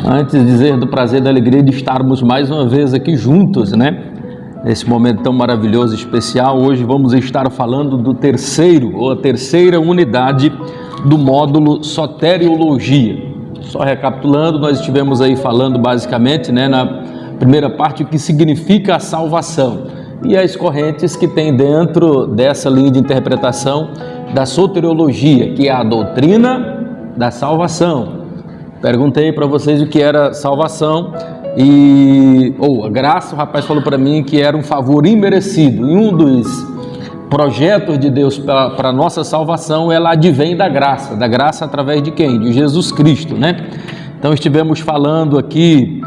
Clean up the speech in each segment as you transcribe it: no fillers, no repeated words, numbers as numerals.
Antes de dizer do prazer e da alegria de estarmos mais uma vez aqui juntos, né? Nesse momento tão maravilhoso e especial, hoje vamos estar falando do terceiro, ou a terceira unidade do módulo Soteriologia. Só recapitulando, nós estivemos aí falando basicamente, né, na primeira parte, o que significa a salvação e as correntes que tem dentro dessa linha de interpretação da soteriologia, que é a doutrina da salvação. Perguntei para vocês o que era salvação a graça. O rapaz falou para mim que era um favor imerecido, e um dos projetos de Deus para a nossa salvação, ela advém da graça através de quem? De Jesus Cristo, né? Então estivemos falando aqui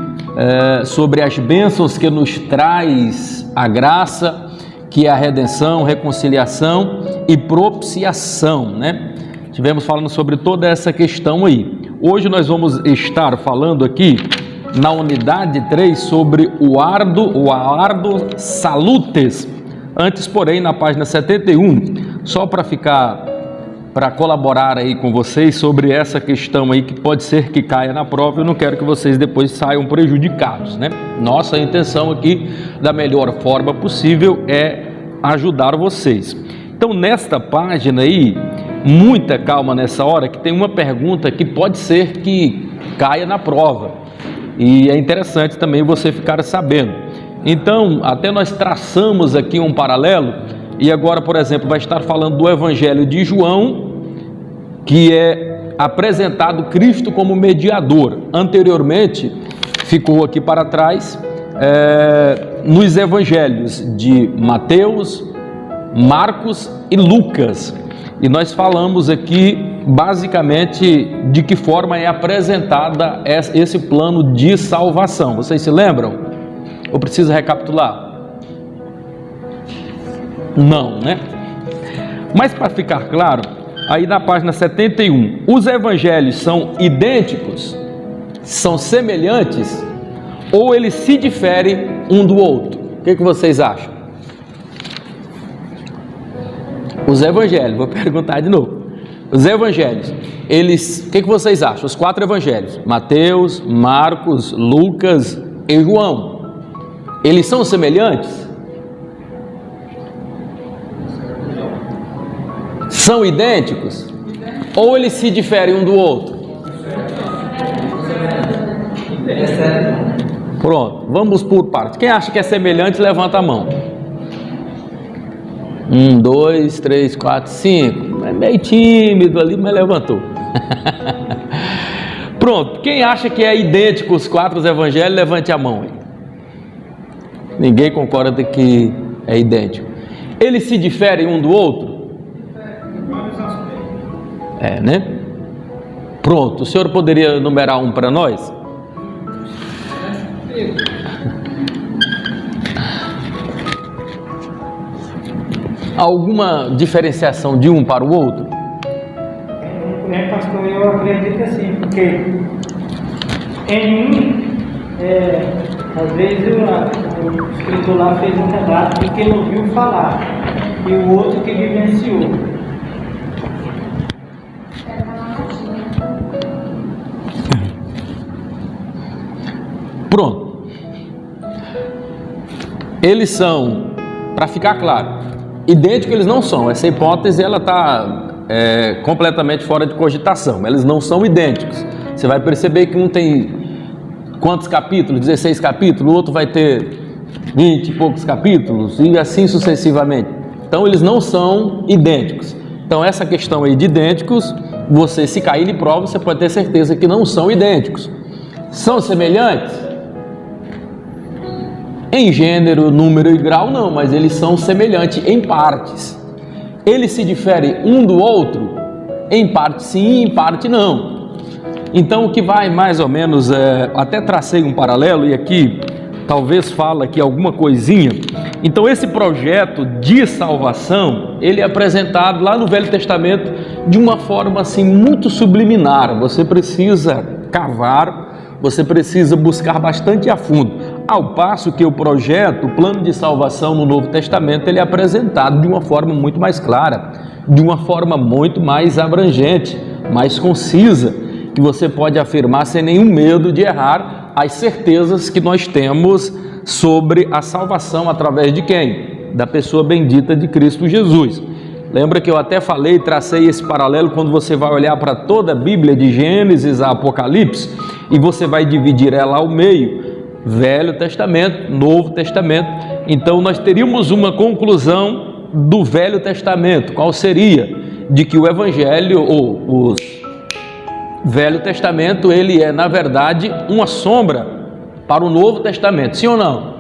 sobre as bênçãos que nos traz a graça, que é a redenção, reconciliação e propiciação, né? Estivemos falando sobre toda essa questão aí. Hoje nós vamos estar falando aqui na unidade 3 sobre o ardo salutes. Antes, porém, na página 71, só para colaborar aí com vocês sobre essa questão aí que pode ser que caia na prova, eu não quero que vocês depois saiam prejudicados, né? Nossa intenção aqui, da melhor forma possível, é ajudar vocês. Então, nesta página aí, muita calma nessa hora, que tem uma pergunta que pode ser que caia na prova, e é interessante também você ficar sabendo. Então, até nós traçamos aqui um paralelo, e agora, por exemplo, vai estar falando do Evangelho de João, que é apresentado Cristo como mediador. Anteriormente, ficou aqui para trás, nos Evangelhos de Mateus, Marcos e Lucas. E nós falamos aqui, basicamente, de que forma é apresentada esse plano de salvação. Vocês se lembram? Ou precisa recapitular? Não, né? Mas para ficar claro, aí na página 71, os evangelhos são idênticos, são semelhantes, ou eles se diferem um do outro? O que vocês acham? Os evangelhos, vou perguntar de novo. Os evangelhos, eles, o que vocês acham? Os 4 evangelhos, Mateus, Marcos, Lucas e João, eles são semelhantes? São idênticos? Ou eles se diferem um do outro? Pronto, vamos por partes. Quem acha que é semelhante, levanta a mão. 1, 2, 3, 4, 5. É meio tímido ali, mas levantou. Pronto, quem acha que é idêntico os 4 evangelhos, levante a mão aí. Ninguém concorda que é idêntico. Eles se diferem um do outro? Né? Pronto, o senhor poderia numerar um para nós? Alguma diferenciação de um para o outro? Pastor, eu acredito assim, porque em um, às vezes o escritor lá fez um relato de quem ouviu falar, e o outro que vivenciou. Pronto. Eles são, para ficar claro, idênticos eles não são. Essa hipótese ela está completamente fora de cogitação. Eles não são idênticos. Você vai perceber que um tem quantos capítulos? 16 capítulos. O outro vai ter 20 e poucos capítulos, e assim sucessivamente. Então eles não são idênticos. Então essa questão aí de idênticos, você, se cair de prova, você pode ter certeza que não são idênticos. São semelhantes? Em gênero, número e grau não, mas eles são semelhantes em partes. Eles se diferem um do outro? Em parte sim, em parte não. Então o que vai mais ou menos, até tracei um paralelo, e aqui talvez fala aqui alguma coisinha. Então esse projeto de salvação, ele é apresentado lá no Velho Testamento de uma forma assim muito subliminar. Você precisa cavar, você precisa buscar bastante a fundo. Ao passo que o projeto, o plano de salvação no Novo Testamento, ele é apresentado de uma forma muito mais clara, de uma forma muito mais abrangente, mais concisa. que você pode afirmar sem nenhum medo de errar as certezas que nós temos sobre a salvação através de quem? Da pessoa bendita de Cristo Jesus. Lembra que eu até falei, tracei esse paralelo quando você vai olhar para toda a Bíblia, de Gênesis a Apocalipse, e você vai dividir ela ao meio, Velho Testamento, Novo Testamento. Então nós teríamos uma conclusão do Velho Testamento. Qual seria? De que o Evangelho, ou o Velho Testamento, ele é na verdade uma sombra para o Novo Testamento, sim ou não?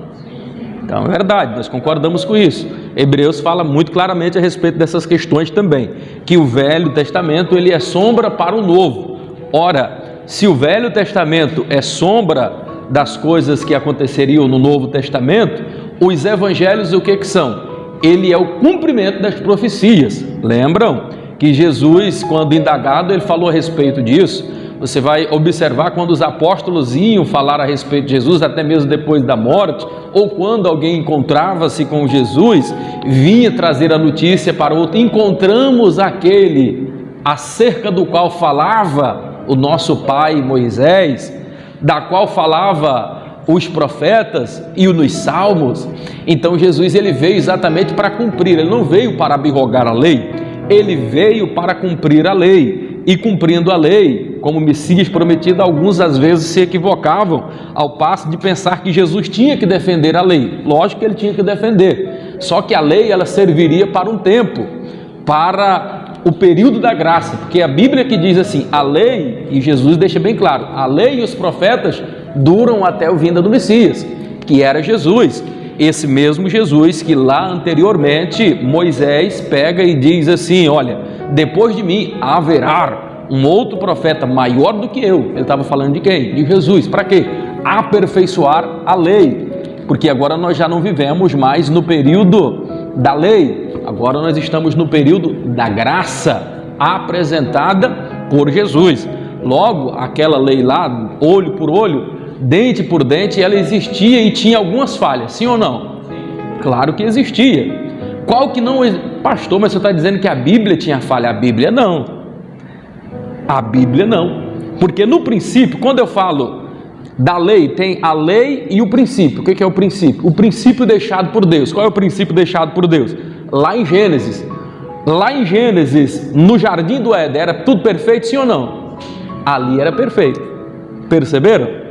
Então é verdade, nós concordamos com isso. Hebreus fala muito claramente a respeito dessas questões também, que o Velho Testamento ele é sombra para o Novo. Ora, se o Velho Testamento é sombra das coisas que aconteceriam no Novo Testamento, os evangelhos o que são? Ele é o cumprimento das profecias. Lembram que Jesus, quando indagado, ele falou a respeito disso? Você vai observar quando os apóstolos iam falar a respeito de Jesus, até mesmo depois da morte, ou quando alguém encontrava-se com Jesus, vinha trazer a notícia para outro: encontramos aquele acerca do qual falava o nosso pai Moisés, da qual falava os profetas e nos salmos. Então Jesus ele veio exatamente para cumprir, ele não veio para abrogar a lei, ele veio para cumprir a lei. E cumprindo a lei, como Messias prometido, alguns às vezes se equivocavam ao passo de pensar que Jesus tinha que defender a lei. Lógico que ele tinha que defender, só que a lei ela serviria para um tempo, para o período da graça, porque a Bíblia que diz assim, a lei, e Jesus deixa bem claro, a lei e os profetas duram até a vinda do Messias, que era Jesus. Esse mesmo Jesus que lá anteriormente Moisés pega e diz assim: olha, depois de mim haverá um outro profeta maior do que eu. Ele estava falando de quem? De Jesus. Para quê? Aperfeiçoar a lei, porque agora nós já não vivemos mais no período da lei, agora nós estamos no período da graça apresentada por Jesus. Logo, aquela lei lá, olho por olho, dente por dente, ela existia e tinha algumas falhas, sim ou não? Sim. Claro que existia. Qual que não... Pastor, mas você está dizendo que a Bíblia tinha falha? A Bíblia não. A Bíblia não. Porque no princípio, quando eu falo da lei, tem a lei e o princípio. O que é o princípio? O princípio deixado por Deus. Qual é o princípio deixado por Deus? Lá em Gênesis. Lá em Gênesis, no jardim do Éden, era tudo perfeito, sim ou não? Ali era perfeito. Perceberam?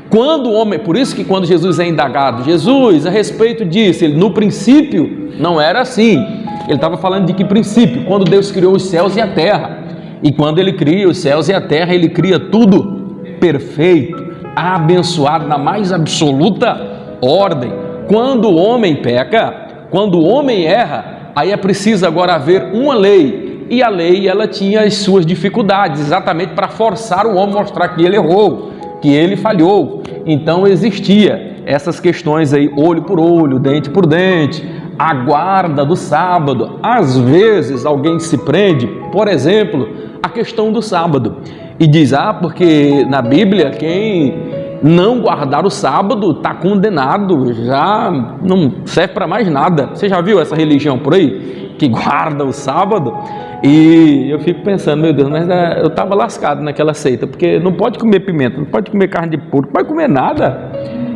Quando o homem, por isso que quando Jesus é indagado, Jesus, a respeito disso, ele no princípio não era assim. Ele estava falando de que princípio? Quando Deus criou os céus e a terra. E quando ele cria os céus e a terra, ele cria tudo perfeito, abençoado na mais absoluta ordem. Quando o homem peca, quando o homem erra, aí é preciso agora haver uma lei. E a lei, ela tinha as suas dificuldades, exatamente para forçar o homem a mostrar que ele errou, que ele falhou. Então existia essas questões aí, olho por olho, dente por dente, a guarda do sábado. Às vezes alguém se prende, por exemplo, a questão do sábado e diz: porque na Bíblia quem não guardar o sábado está condenado, já não serve para mais nada. Você já viu essa religião por aí que guarda o sábado? E eu fico pensando, meu Deus, mas eu estava lascado naquela seita, porque não pode comer pimenta, não pode comer carne de porco, não pode comer nada,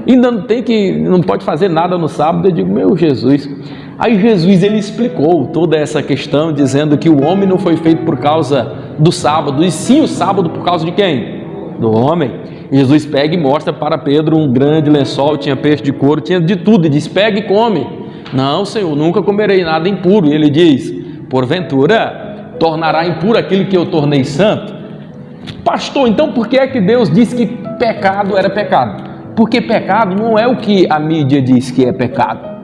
ainda não pode fazer nada no sábado. Eu digo, meu Jesus. Aí Jesus ele explicou toda essa questão, dizendo que o homem não foi feito por causa do sábado, e sim o sábado por causa de quem? Do homem. Jesus pega e mostra para Pedro um grande lençol, tinha peixe de couro, tinha de tudo, e diz: pega e come. Não, Senhor, nunca comerei nada impuro. E ele diz: porventura tornará impuro aquilo que eu tornei santo? Pastor, então por que é que Deus disse que pecado era pecado? Porque pecado não é o que a mídia diz que é pecado.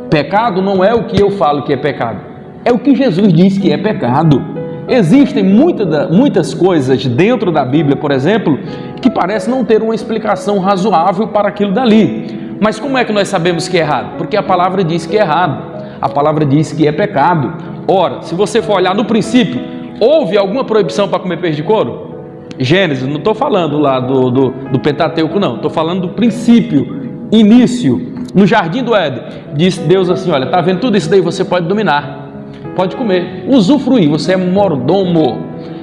Pecado não é o que eu falo que é pecado. É o que Jesus diz que é pecado. Existem muitas coisas dentro da Bíblia, por exemplo, que parece não ter uma explicação razoável para aquilo dali. Mas como é que nós sabemos que é errado? Porque a palavra diz que é errado. A palavra diz que é pecado. Ora, se você for olhar no princípio, houve alguma proibição para comer peixe de couro? Gênesis, não estou falando lá do Pentateuco, não. Estou falando do princípio, início. No jardim do Éden, disse Deus assim: olha, está vendo tudo isso daí? Você pode dominar, pode comer, usufruir, você é mordomo.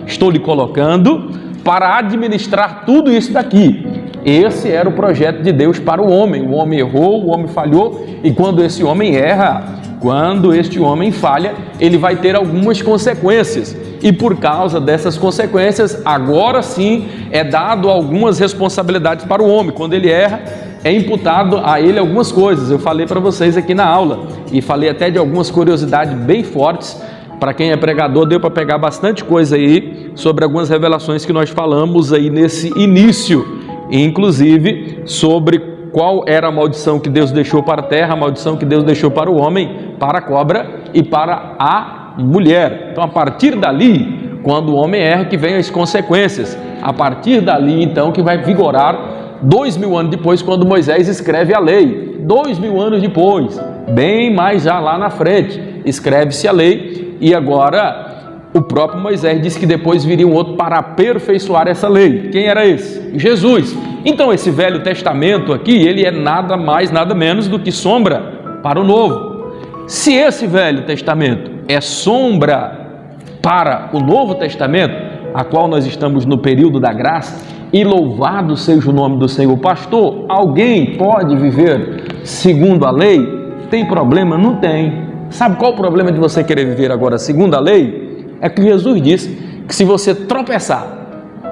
Estou lhe colocando para administrar tudo isso daqui. Esse era o projeto de Deus para o homem. O homem errou, o homem falhou, e quando esse homem erra, quando este homem falha, ele vai ter algumas consequências. E por causa dessas consequências, agora sim é dado algumas responsabilidades para o homem. Quando ele erra, é imputado a ele algumas coisas. Eu falei para vocês aqui na aula, e falei até de algumas curiosidades bem fortes. Para quem é pregador, deu para pegar bastante coisa aí sobre algumas revelações que nós falamos aí nesse início, inclusive sobre qual era a maldição que Deus deixou para a terra, a maldição que Deus deixou para o homem, para a cobra e para a mulher. Então, a partir dali, quando o homem erra, que vem as consequências. A partir dali, então, que vai vigorar 2000 anos depois, quando Moisés escreve a lei. 2000 anos depois, bem mais já lá na frente, escreve-se a lei, e agora o próprio Moisés disse que depois viria um outro para aperfeiçoar essa lei. Quem era esse? Jesus. Então esse Velho Testamento aqui, ele é nada mais, nada menos do que sombra para o Novo. Se esse Velho Testamento é sombra para o Novo Testamento, a qual nós estamos no período da graça, e louvado seja o nome do Senhor. Pastor, alguém pode viver segundo a lei? Tem problema? Não tem. Sabe qual o problema de você querer viver agora segundo a lei? É que Jesus disse que se você tropeçar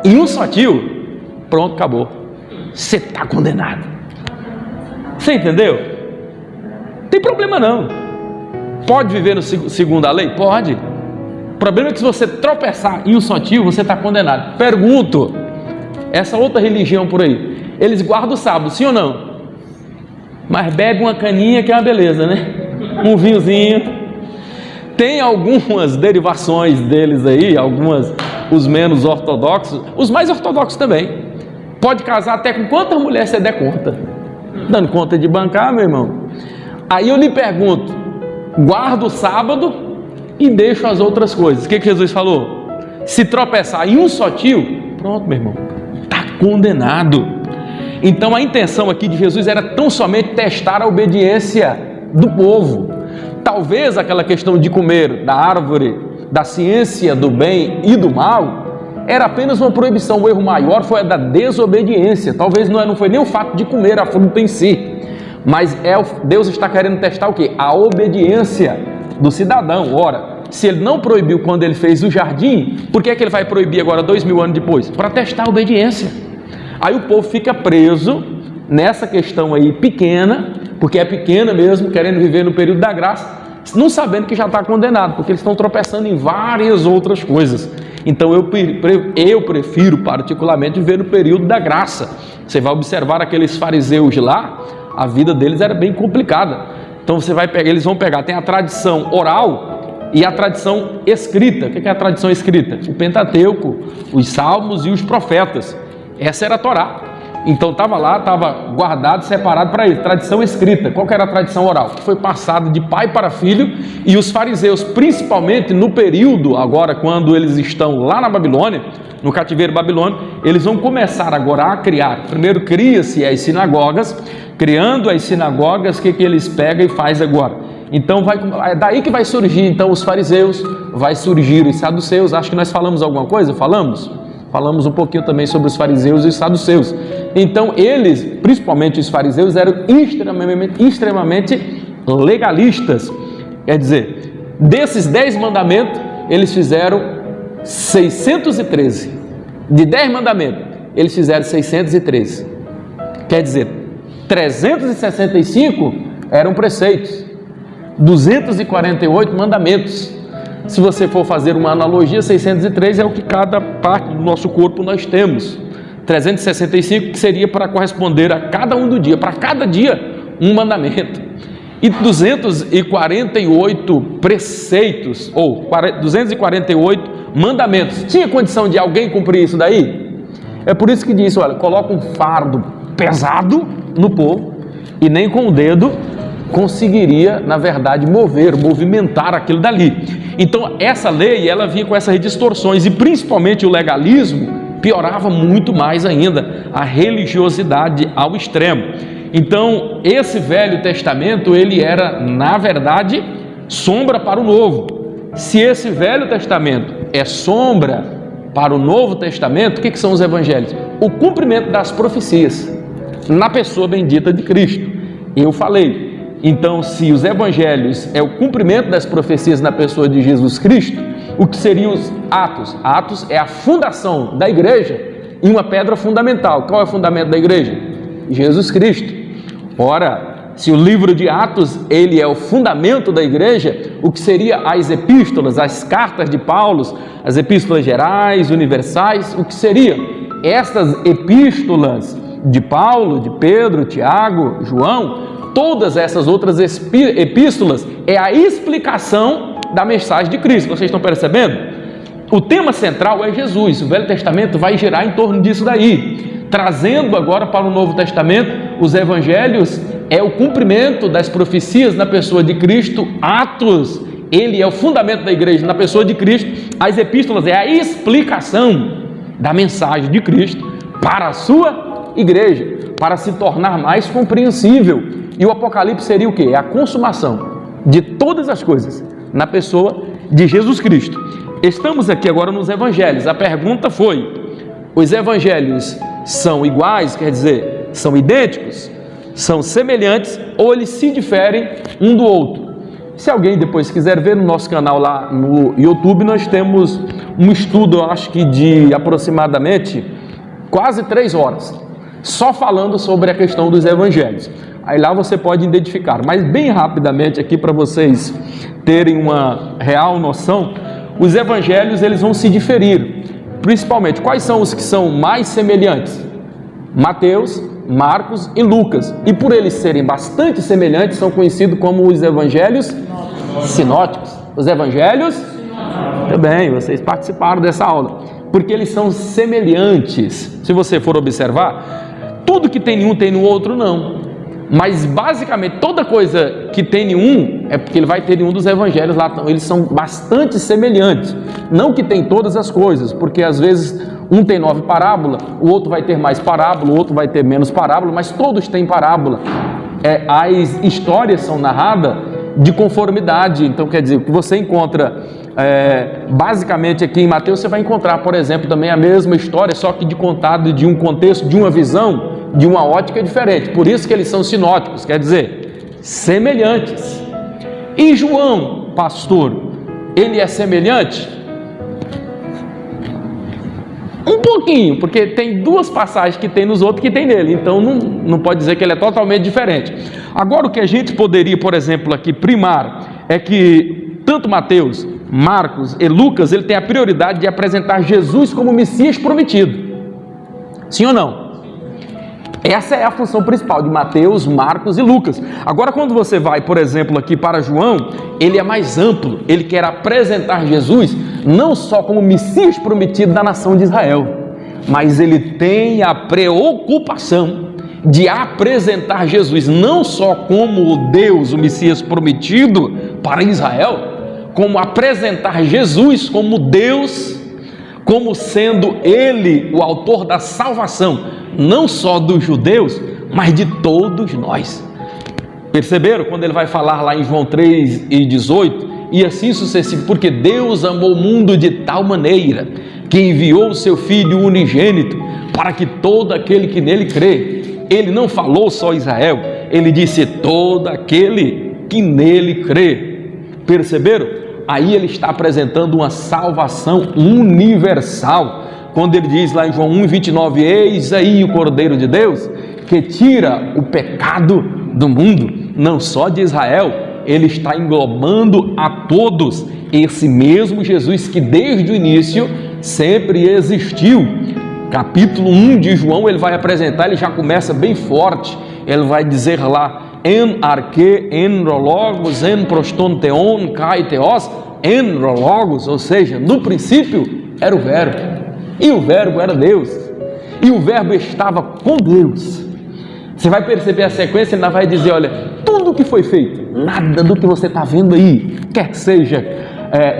em um só tio, pronto, acabou. Você está condenado. Você entendeu? Tem problema não. Pode viver no segundo a lei? Pode. O problema é que se você tropeçar em um só tio, você está condenado. Pergunto, essa outra religião por aí, eles guardam o sábado, sim ou não? Mas bebe uma caninha que é uma beleza, né? Um vinhozinho. Tem algumas derivações deles aí, algumas, os menos ortodoxos, os mais ortodoxos também. Pode casar até com quantas mulheres você der conta. Dando conta de bancar, meu irmão. Aí eu lhe pergunto, guardo o sábado e deixo as outras coisas. O que Jesus falou? Se tropeçar em um só tio, pronto, meu irmão, está condenado. Então a intenção aqui de Jesus era tão somente testar a obediência do povo. Talvez aquela questão de comer da árvore da ciência do bem e do mal era apenas uma proibição. O erro maior foi a da desobediência. Talvez não foi nem o fato de comer a fruta em si, mas Deus está querendo testar o quê? A obediência do cidadão. Ora, se ele não proibiu quando ele fez o jardim, por que ele vai proibir agora 2000 anos depois? Para testar a obediência. Aí o povo fica preso nessa questão aí pequena, porque é pequena mesmo, querendo viver no período da graça, não sabendo que já está condenado, porque eles estão tropeçando em várias outras coisas. Então eu prefiro particularmente viver no período da graça. Você vai observar aqueles fariseus lá, a vida deles era bem complicada. Então eles vão pegar, tem a tradição oral e a tradição escrita. O que é a tradição escrita? O Pentateuco, os Salmos e os profetas. Essa era a Torá. Então estava lá, estava guardado, separado para ele. Tradição escrita. Qual que era a tradição oral? Que foi passada de pai para filho, e os fariseus, principalmente no período, agora quando eles estão lá na Babilônia, no cativeiro babilônico, eles vão começar agora a criar. Primeiro cria-se as sinagogas. Criando as sinagogas, o que eles pegam e fazem agora? Então é daí que vai surgir então os fariseus, vai surgir os saduceus. Acho que nós falamos alguma coisa? Falamos um pouquinho também sobre os fariseus e os saduceus. Então eles, principalmente os fariseus, eram extremamente legalistas. Quer dizer, desses 10 mandamentos, eles fizeram 613. De 10 mandamentos, eles fizeram 613. Quer dizer, 365 eram preceitos, 248 mandamentos. Se você for fazer uma analogia, 603 é o que cada parte do nosso corpo nós temos. 365 que seria para corresponder a cada um do dia, para cada dia um mandamento. E 248 preceitos, ou 248 mandamentos. Tinha condição de alguém cumprir isso daí? É por isso que diz, olha, coloca um fardo pesado no povo e nem com o dedo conseguiria, na verdade, movimentar aquilo dali. Então essa lei, ela vinha com essas distorções, e principalmente o legalismo piorava muito mais ainda a religiosidade ao extremo. Então esse Velho Testamento, ele era, na verdade, sombra para o Novo. Se esse Velho Testamento é sombra para o Novo Testamento, o que são os evangelhos? O cumprimento das profecias na pessoa bendita de Cristo. Eu falei, então, se os evangelhos é o cumprimento das profecias na pessoa de Jesus Cristo, o que seriam os Atos? Atos é a fundação da igreja e uma pedra fundamental. Qual é o fundamento da igreja? Jesus Cristo. Ora, se o livro de Atos, ele é o fundamento da igreja, o que seria as epístolas, as cartas de Paulo, as epístolas gerais, universais, o que seria? Estas epístolas de Paulo, de Pedro, Tiago, João, todas essas outras epístolas é a explicação da mensagem de Cristo. Vocês estão percebendo? O tema central é Jesus. O Velho Testamento vai girar em torno disso daí. Trazendo agora para o Novo Testamento, os evangelhos é o cumprimento das profecias na pessoa de Cristo. Atos, ele é o fundamento da igreja na pessoa de Cristo. As epístolas é a explicação da mensagem de Cristo para a sua igreja, para se tornar mais compreensível. E o Apocalipse seria o quê? É a consumação de todas as coisas na pessoa de Jesus Cristo. Estamos aqui agora nos evangelhos. A pergunta foi: os evangelhos são iguais, quer dizer, são idênticos, são semelhantes, ou eles se diferem um do outro? Se alguém depois quiser ver no nosso canal lá no YouTube, nós temos um estudo, eu acho que de aproximadamente quase 3 horas, só falando sobre a questão dos evangelhos. Aí lá você pode identificar, mas bem rapidamente aqui para vocês terem uma real noção, os evangelhos eles vão se diferir. Principalmente, quais são os que são mais semelhantes? Mateus, Marcos e Lucas. E por eles serem bastante semelhantes, são conhecidos como os evangelhos sinóticos. Os evangelhos? Também, vocês participaram dessa aula. Porque eles são semelhantes. Se você for observar, tudo que tem em um tem no outro, não. Mas basicamente toda coisa que tem em um é porque ele vai ter em um dos evangelhos lá. Então, eles são bastante semelhantes. Não que tem todas as coisas, porque às vezes um tem 9 parábolas, o outro vai ter mais parábola, o outro vai ter menos parábola, mas todos têm parábola. As histórias são narradas de conformidade. Então quer dizer, o que você encontra basicamente aqui em Mateus, você vai encontrar, por exemplo, também a mesma história, só que de contado de um contexto, de uma visão, de uma ótica diferente. Por isso que eles são sinóticos, quer dizer, semelhantes. E João, pastor, ele é semelhante? Um pouquinho, porque tem 2 passagens que tem nos outros que tem nele, então não pode dizer que ele é totalmente diferente. Agora o que a gente poderia, por exemplo, aqui primar, é que tanto Mateus, Marcos e Lucas, ele tem a prioridade de apresentar Jesus como Messias prometido. Sim ou não? Essa é a função principal de Mateus, Marcos e Lucas. Agora, quando você vai, por exemplo, aqui para João, ele é mais amplo. Ele quer apresentar Jesus não só como Messias prometido da nação de Israel, mas ele tem a preocupação de apresentar Jesus não só como o Deus, o Messias prometido para Israel, como apresentar Jesus como Deus, como sendo ele o autor da salvação, não só dos judeus, mas de todos nós. Perceberam? Quando ele vai falar lá em João 3:18, e assim sucessivo, porque Deus amou o mundo de tal maneira, que enviou o seu Filho unigênito, para que todo aquele que nele crê, ele não falou só Israel, ele disse todo aquele que nele crê. Perceberam? Aí ele está apresentando uma salvação universal. Quando ele diz lá em João 1:29, eis aí o Cordeiro de Deus, que tira o pecado do mundo, não só de Israel, ele está englobando a todos. Esse mesmo Jesus que desde o início sempre existiu. Capítulo 1 de João, ele vai apresentar, ele já começa bem forte, ele vai dizer lá, en arche, en logos, en prostonteon, kai theos, en logos, ou seja, no princípio era o verbo, e o verbo era Deus, e o verbo estava com Deus. Você vai perceber a sequência, ele vai dizer, olha, tudo que foi feito, nada do que você está vendo aí, quer seja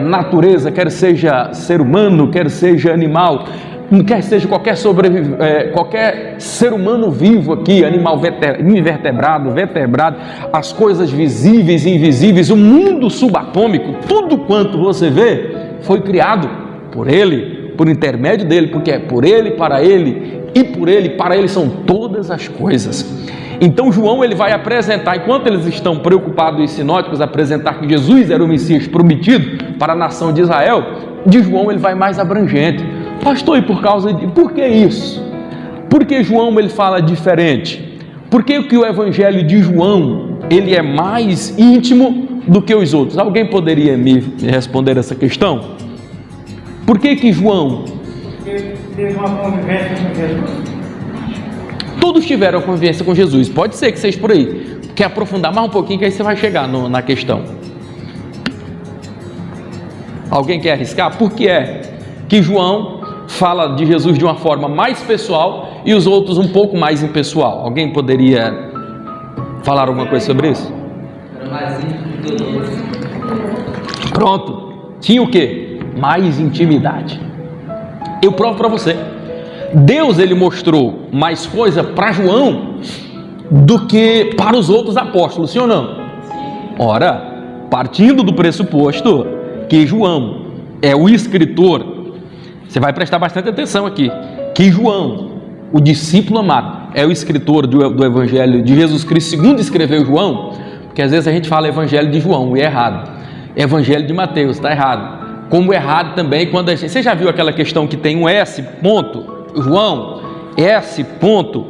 natureza, quer seja ser humano, quer seja animal, quer seja qualquer ser humano vivo aqui, animal invertebrado, vertebrado, as coisas visíveis e invisíveis, o mundo subatômico, tudo quanto você vê, foi criado por ele por intermédio dele, porque é por ele, para ele e por ele, para ele são todas as coisas. Então João ele vai apresentar, enquanto eles estão preocupados, os sinóticos, apresentar que Jesus era o Messias prometido para a nação de Israel, de João ele vai mais abrangente. Pastor, e por que isso? Por que João ele fala diferente? Por que o evangelho de João ele é mais íntimo do que os outros? Alguém poderia me responder essa questão? Por que João? Porque teve uma convivência com Jesus. Todos tiveram convivência com Jesus. Pode ser que seja por aí. Quer aprofundar mais um pouquinho que aí você vai chegar na questão. Alguém quer arriscar? Por que é que João fala de Jesus de uma forma mais pessoal e os outros um pouco mais impessoal? Alguém poderia falar alguma coisa sobre isso? Era mais íntimo do que outros. Pronto. Tinha o quê? Mais intimidade. Eu provo para você. Deus ele mostrou mais coisa para João do que para os outros apóstolos, sim ou não? Ora, partindo do pressuposto que João é o escritor, você vai prestar bastante atenção aqui, que João, o discípulo amado, é o escritor do Evangelho de Jesus Cristo, segundo escreveu João, porque às vezes a gente fala Evangelho de João e é errado, Evangelho de Mateus, está errado, como errado também quando a gente, você já viu aquela questão que tem um S ponto, João, S ponto,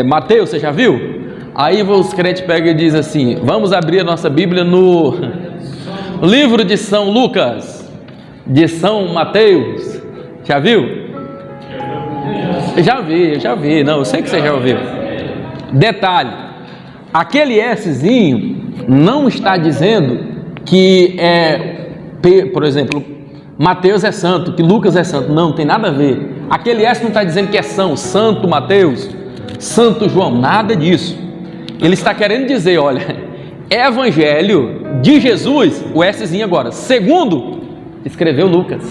Mateus, você já viu? Aí os crentes pegam e dizem assim, vamos abrir a nossa Bíblia no livro de São Lucas, de São Mateus, já viu? Já vi, não, eu sei que você já ouviu. Detalhe, aquele Szinho não está dizendo que por exemplo, Mateus é santo, que Lucas é santo, não tem nada a ver. Aquele S não está dizendo que é Santo Mateus, Santo João, nada disso. Ele está querendo dizer, olha, Evangelho de Jesus, o Szinho agora, segundo escreveu Lucas.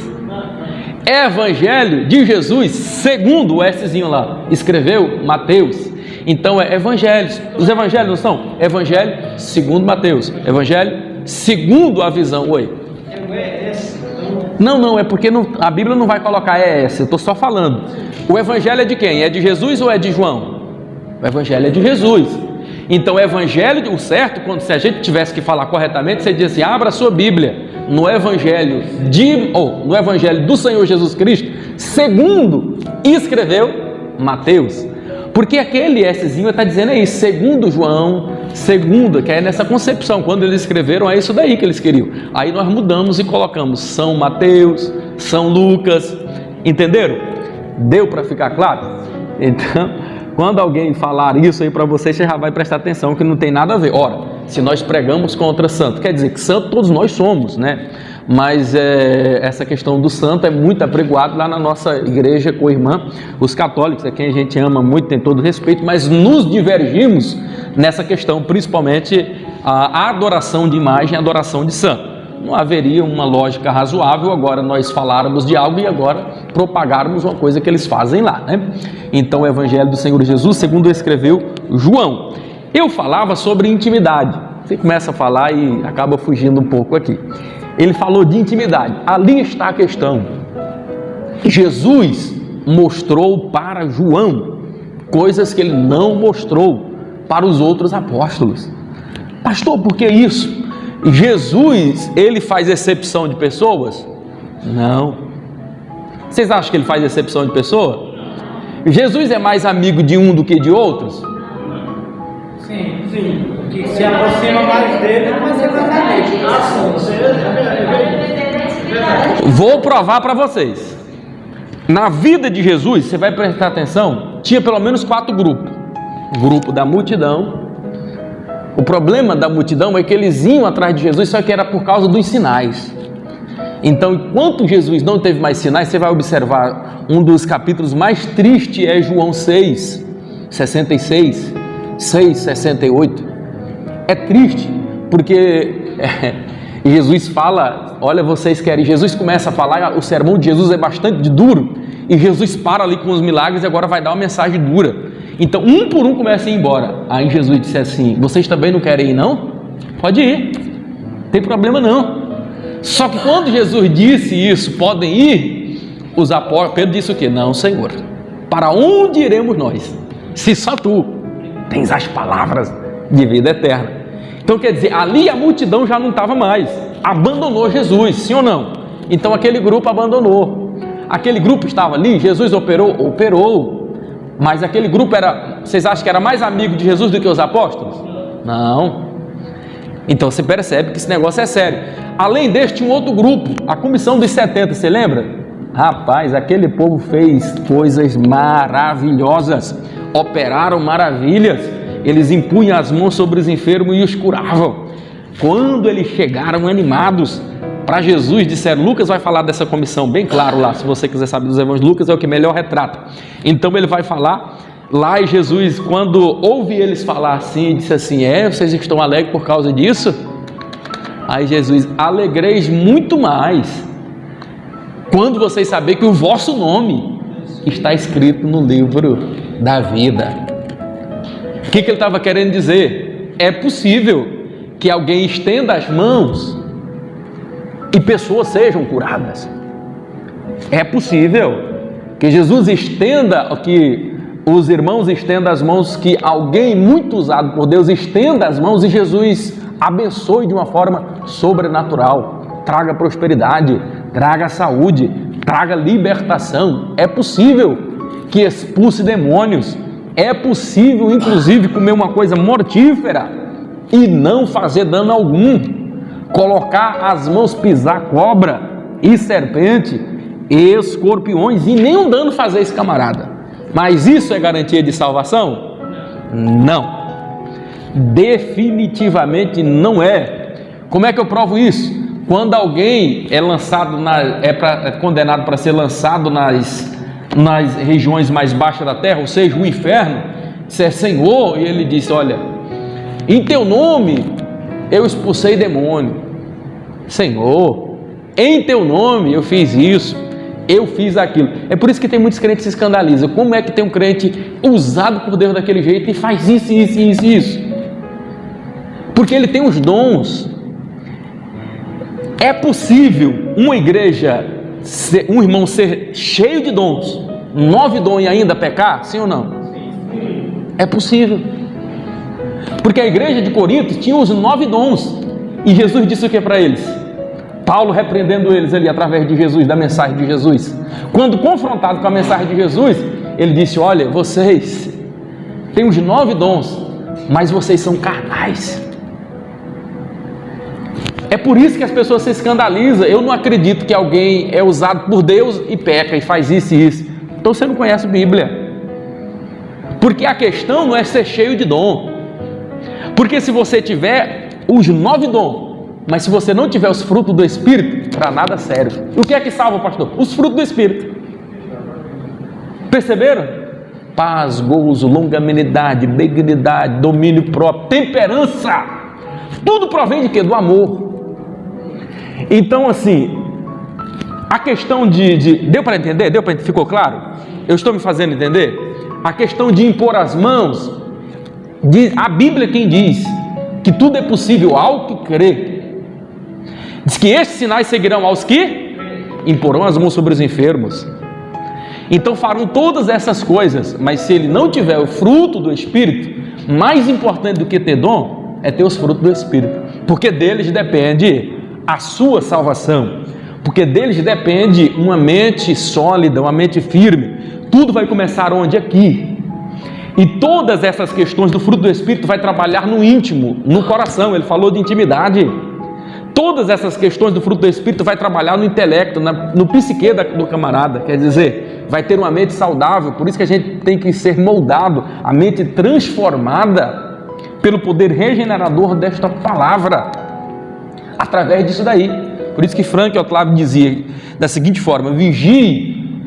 Evangelho de Jesus, segundo o Szinho lá, escreveu Mateus. Então é evangelhos. Os evangelhos não são? Evangelho segundo Mateus, Evangelho segundo a visão. Oi. Não, é porque a Bíblia não vai colocar essa, eu estou só falando. O Evangelho é de quem? É de Jesus ou é de João? O Evangelho é de Jesus. Então o Evangelho, o certo, se a gente tivesse que falar corretamente, você diz assim, abra a sua Bíblia no Evangelho no Evangelho do Senhor Jesus Cristo, segundo escreveu Mateus. Porque aquele Szinho está dizendo isso, segundo João, segundo, que é nessa concepção, quando eles escreveram, é isso daí que eles queriam. Aí nós mudamos e colocamos São Mateus, São Lucas, entenderam? Deu para ficar claro? Então, quando alguém falar isso aí para você já vai prestar atenção que não tem nada a ver. Ora, se nós pregamos contra santo, quer dizer que santo todos nós somos, né? Mas essa questão do santo é muito apregoado lá na nossa igreja co-irmã, os católicos, a quem a gente ama muito, tem todo respeito, mas nos divergimos nessa questão, principalmente a adoração de imagem, a adoração de santo. Não haveria uma lógica razoável agora nós falarmos de algo e agora propagarmos uma coisa que eles fazem lá, né? Então o Evangelho do Senhor Jesus, segundo escreveu João. Eu falava sobre intimidade, você começa a falar e acaba fugindo um pouco aqui. Ele falou de intimidade, ali está a questão. Jesus mostrou para João coisas que ele não mostrou para os outros apóstolos. Pastor, por que isso? Jesus, ele faz exceção de pessoas? Não. Vocês acham que ele faz exceção de pessoa? Jesus é mais amigo de um do que de outros? Sim. Que se aproxima mais dele, não vai ser mais amigo. Vou provar para vocês. Na vida de Jesus, você vai prestar atenção, tinha pelo menos 4 grupos. O grupo da multidão. O problema da multidão é que eles iam atrás de Jesus, só que era por causa dos sinais. Então, enquanto Jesus não teve mais sinais, você vai observar um dos capítulos mais tristes é João 6, 66, 6, 68. É triste, porque Jesus fala, olha, vocês querem, Jesus começa a falar, o sermão de Jesus é bastante duro, e Jesus para ali com os milagres e agora vai dar uma mensagem dura. Então, um por um começa a ir embora. Aí Jesus disse assim, vocês também não querem ir não? Pode ir, não tem problema não. Só que quando Jesus disse isso, podem ir, os apóstolos, Pedro disse o quê? Não, Senhor, para onde iremos nós? Se só tu tens as palavras de vida eterna. Então quer dizer, ali a multidão já não estava mais, abandonou Jesus, sim ou não? Então aquele grupo abandonou. Aquele grupo estava ali, Jesus operou, mas aquele grupo vocês acham que era mais amigo de Jesus do que os apóstolos? Não. Então você percebe que esse negócio é sério. Além deste, um outro grupo, a comissão dos 70, você lembra? Rapaz, aquele povo fez coisas maravilhosas, operaram maravilhas, eles impunham as mãos sobre os enfermos e os curavam. Quando eles chegaram animados para Jesus, disseram, Lucas vai falar dessa comissão bem claro lá, se você quiser saber dos evangelhos, Lucas é o que melhor retrata. Então ele vai falar lá, e Jesus, quando ouve eles falar assim, disse assim, vocês estão alegres por causa disso? Aí Jesus, alegreis muito mais, quando vocês saberem que o vosso nome está escrito no livro da vida. O que ele estava querendo dizer? É possível que alguém estenda as mãos e pessoas sejam curadas. É possível que Jesus estenda, que os irmãos estendam as mãos, que alguém muito usado por Deus estenda as mãos e Jesus abençoe de uma forma sobrenatural, traga prosperidade, traga saúde, traga libertação. É possível que expulse demônios, é possível inclusive comer uma coisa mortífera e não fazer dano algum, colocar as mãos, pisar cobra e serpente, escorpiões, e nenhum dano fazer esse camarada. Mas isso é garantia de salvação? Não, definitivamente não é. Como é que eu provo isso? Quando alguém é lançado, é condenado para ser lançado nas regiões mais baixas da terra, ou seja, o inferno, disser, Senhor, e ele disse, olha, em teu nome eu expulsei demônio. Senhor, em teu nome eu fiz isso, eu fiz aquilo. É por isso que tem muitos crentes que se escandalizam. Como é que tem um crente usado por Deus daquele jeito e faz isso, isso, isso, isso? Porque ele tem os dons. É possível uma igreja, um irmão ser cheio de dons, 9 dons e ainda pecar? Sim ou não? É possível. Porque a igreja de Corinto tinha os 9 dons. E Jesus disse o que para eles? Paulo repreendendo eles ali através de Jesus, da mensagem de Jesus. Quando confrontado com a mensagem de Jesus, ele disse, olha, vocês têm os 9 dons, mas vocês são carnais. É por isso que as pessoas se escandalizam. Eu não acredito que alguém é usado por Deus e peca e faz isso e isso. Então você não conhece a Bíblia. Porque a questão não é ser cheio de dom. Porque se você tiver os 9 dons, mas se você não tiver os frutos do Espírito, para nada serve. E o que é que salva, pastor? Os frutos do Espírito. Perceberam? Paz, gozo, longanimidade, benignidade, domínio próprio, temperança. Tudo provém de quê? Do amor. Então, assim, a questão deu para entender? Ficou claro? Eu estou me fazendo entender? A questão de impor as mãos, a Bíblia quem diz que tudo é possível ao que crê. Diz que estes sinais seguirão aos que imporão as mãos sobre os enfermos. Então farão todas essas coisas, mas se ele não tiver o fruto do Espírito, mais importante do que ter dom, é ter os frutos do Espírito. Porque deles depende a sua salvação. Porque deles depende uma mente sólida, uma mente firme. Tudo vai começar onde? Aqui. E todas essas questões do fruto do Espírito vai trabalhar no íntimo, no coração. Ele falou de intimidade. Todas essas questões do fruto do Espírito vai trabalhar no intelecto, no psique do camarada. Quer dizer, vai ter uma mente saudável. Por isso que a gente tem que ser moldado, a mente transformada pelo poder regenerador desta palavra, através disso daí. Por isso que Frank Otávio dizia da seguinte forma: vigie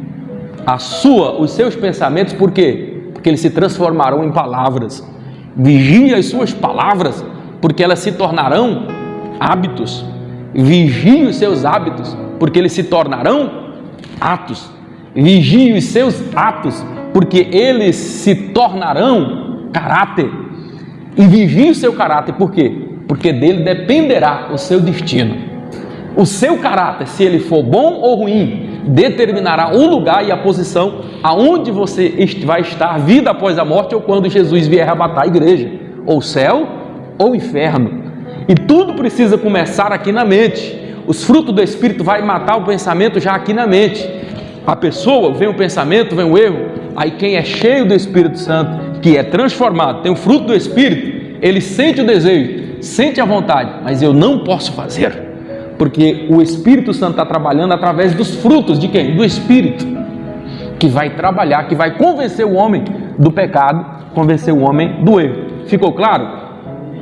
os seus pensamentos, por quê? Porque eles se transformarão em palavras. Vigie as suas palavras, porque elas se tornarão hábitos. Vigie os seus hábitos, porque eles se tornarão atos. Vigie os seus atos, porque eles se tornarão caráter. E vigie o seu caráter, por quê? Porque dele dependerá o seu destino. O seu caráter, se ele for bom ou ruim, determinará o lugar e a posição aonde você vai estar, vida após a morte, ou quando Jesus vier arrebatar a igreja, ou céu ou inferno. E tudo precisa começar aqui na mente. Os frutos do Espírito vai matar o pensamento já aqui na mente. A pessoa, vem o pensamento, vem o erro, aí quem é cheio do Espírito Santo, que é transformado, tem o fruto do Espírito, ele sente o desejo, sente a vontade, mas eu não posso fazer, porque o Espírito Santo está trabalhando através dos frutos de quem? Do Espírito, que vai trabalhar, que vai convencer o homem do pecado, convencer o homem do erro. Ficou claro?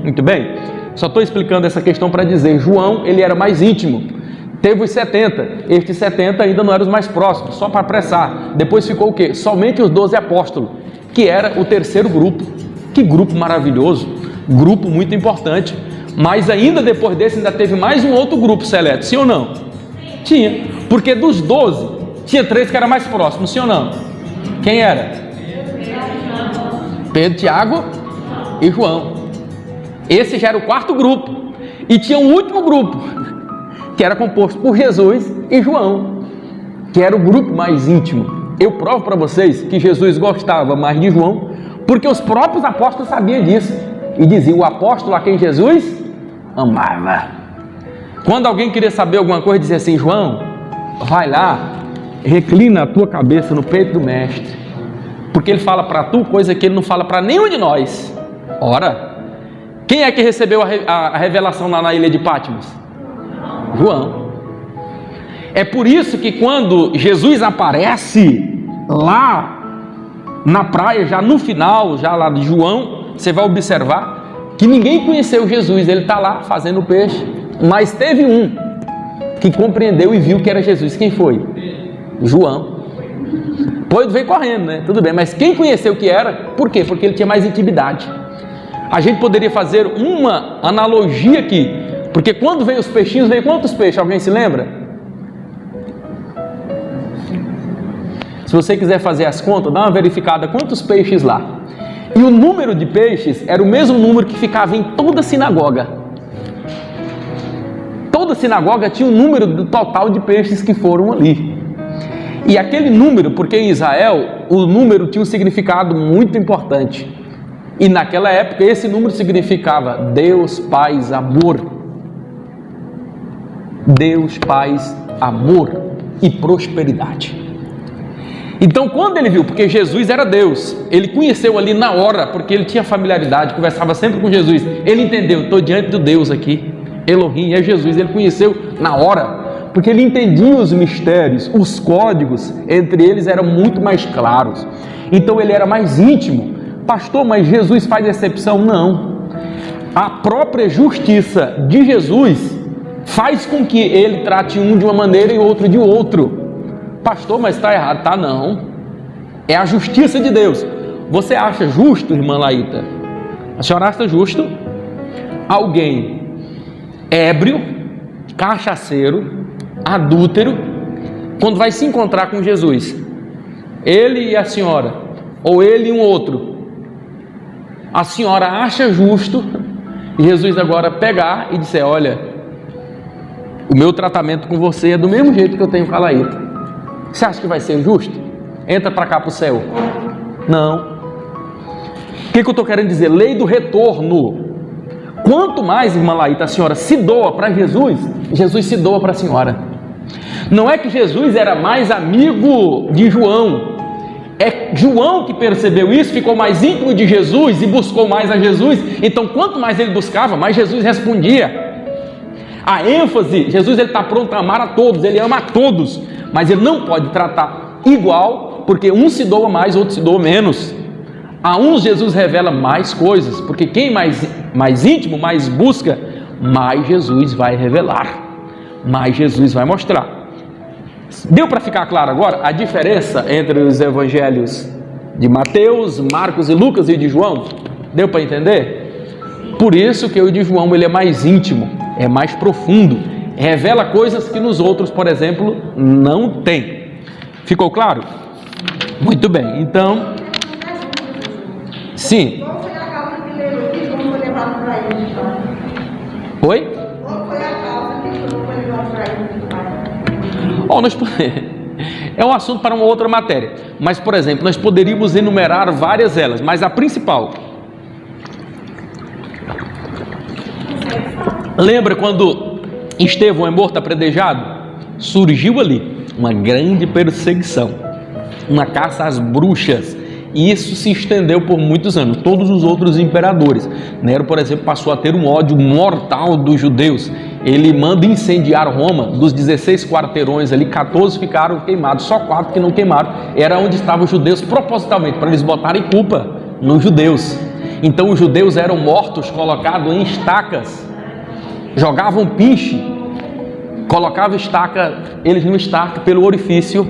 Muito bem. Só estou explicando essa questão para dizer, João, ele era mais íntimo, teve os 70, estes 70 ainda não eram os mais próximos, só para apressar. Depois ficou o quê? Somente os 12 apóstolos, que era o terceiro grupo. Que grupo maravilhoso, grupo muito importante. Mas ainda depois desse ainda teve mais um outro grupo seleto, sim ou não? Tinha, porque dos 12 tinha 3 que eram mais próximos, sim ou não? Quem era? Pedro, Tiago e João. Esse já era o quarto grupo. E tinha um último grupo, que era composto por Jesus e João, que era o grupo mais íntimo. Eu provo para vocês que Jesus gostava mais de João, porque os próprios apóstolos sabiam disso, e diziam, o apóstolo a quem Jesus amava. Quando alguém queria saber alguma coisa, dizia assim, João, vai lá, reclina a tua cabeça no peito do mestre, porque ele fala para tu coisa que ele não fala para nenhum de nós. Ora, quem é que recebeu a revelação lá na ilha de Patmos? João. É por isso que quando Jesus aparece lá na praia, já no final, já lá de João, você vai observar que ninguém conheceu Jesus, ele está lá fazendo peixe, mas teve um que compreendeu e viu que era Jesus. Quem foi? João. Depois veio correndo, né? Tudo bem, mas quem conheceu que era? Por quê? Porque ele tinha mais intimidade. A gente poderia fazer uma analogia aqui, porque quando veio os peixinhos, veio quantos peixes? Alguém se lembra? Se você quiser fazer as contas, dá uma verificada quantos peixes lá. E o número de peixes era o mesmo número que ficava em toda a sinagoga. Toda a sinagoga tinha um número do total de peixes que foram ali. E aquele número, porque em Israel o número tinha um significado muito importante. E naquela época esse número significava Deus, paz, amor. Deus, paz, amor e prosperidade. Então quando ele viu, porque Jesus era Deus, ele conheceu ali na hora, porque ele tinha familiaridade, conversava sempre com Jesus, ele entendeu, estou diante do Deus aqui, Elohim é Jesus, ele conheceu na hora, porque ele entendia os mistérios, os códigos, entre eles eram muito mais claros, então ele era mais íntimo. Pastor, mas Jesus faz exceção? Não, a própria justiça de Jesus faz com que ele trate um de uma maneira e outro de outro. Pastor, mas está errado. Tá, não. É a justiça de Deus. Você acha justo, irmã Laíta? A senhora acha justo alguém ébrio, cachaceiro, adúltero, quando vai se encontrar com Jesus, ele e a senhora, ou ele e um outro, a senhora acha justo Jesus agora pegar e dizer, olha, o meu tratamento com você é do mesmo jeito que eu tenho com a Laíta. Você acha que vai ser justo? Entra para cá para o céu. Não. O que eu estou querendo dizer? Lei do retorno. Quanto mais, irmã Laíta, a senhora se doa para Jesus, Jesus se doa para a senhora. Não é que Jesus era mais amigo de João. É João que percebeu isso, ficou mais íntimo de Jesus e buscou mais a Jesus. Então quanto mais ele buscava, mais Jesus respondia. A ênfase, Jesus ele está pronto a amar a todos, ele ama a todos, mas ele não pode tratar igual, porque um se doa mais, outro se doa menos. A uns Jesus revela mais coisas, porque quem mais íntimo, mais busca, mais Jesus vai revelar, mais Jesus vai mostrar. Deu para ficar claro agora a diferença entre os evangelhos de Mateus, Marcos e Lucas e de João? Deu para entender? Por isso que o de João ele é mais íntimo, é mais profundo, revela coisas que nos outros, por exemplo, não tem. Ficou claro? Muito bem, então, sim. Qual foi a causa que foi levado para ele? Oi? Qual foi a causa que foi levado para ele? Oh, É um assunto para uma outra matéria. Mas, por exemplo, nós poderíamos enumerar várias delas, mas a principal. Lembra quando Estevão é morto apredejado? Surgiu ali uma grande perseguição, uma caça às bruxas, e isso se estendeu por muitos anos. Todos os outros imperadores, Nero, por exemplo, passou a ter um ódio mortal dos judeus. Ele manda incendiar Roma. Dos 16 quarteirões ali, 14 ficaram queimados, só 4 que não queimaram. Era onde estavam os judeus propositalmente, para eles botarem culpa nos judeus. Então os judeus eram mortos, colocados em estacas, jogavam pinche, colocavam estaca, eles no estaca pelo orifício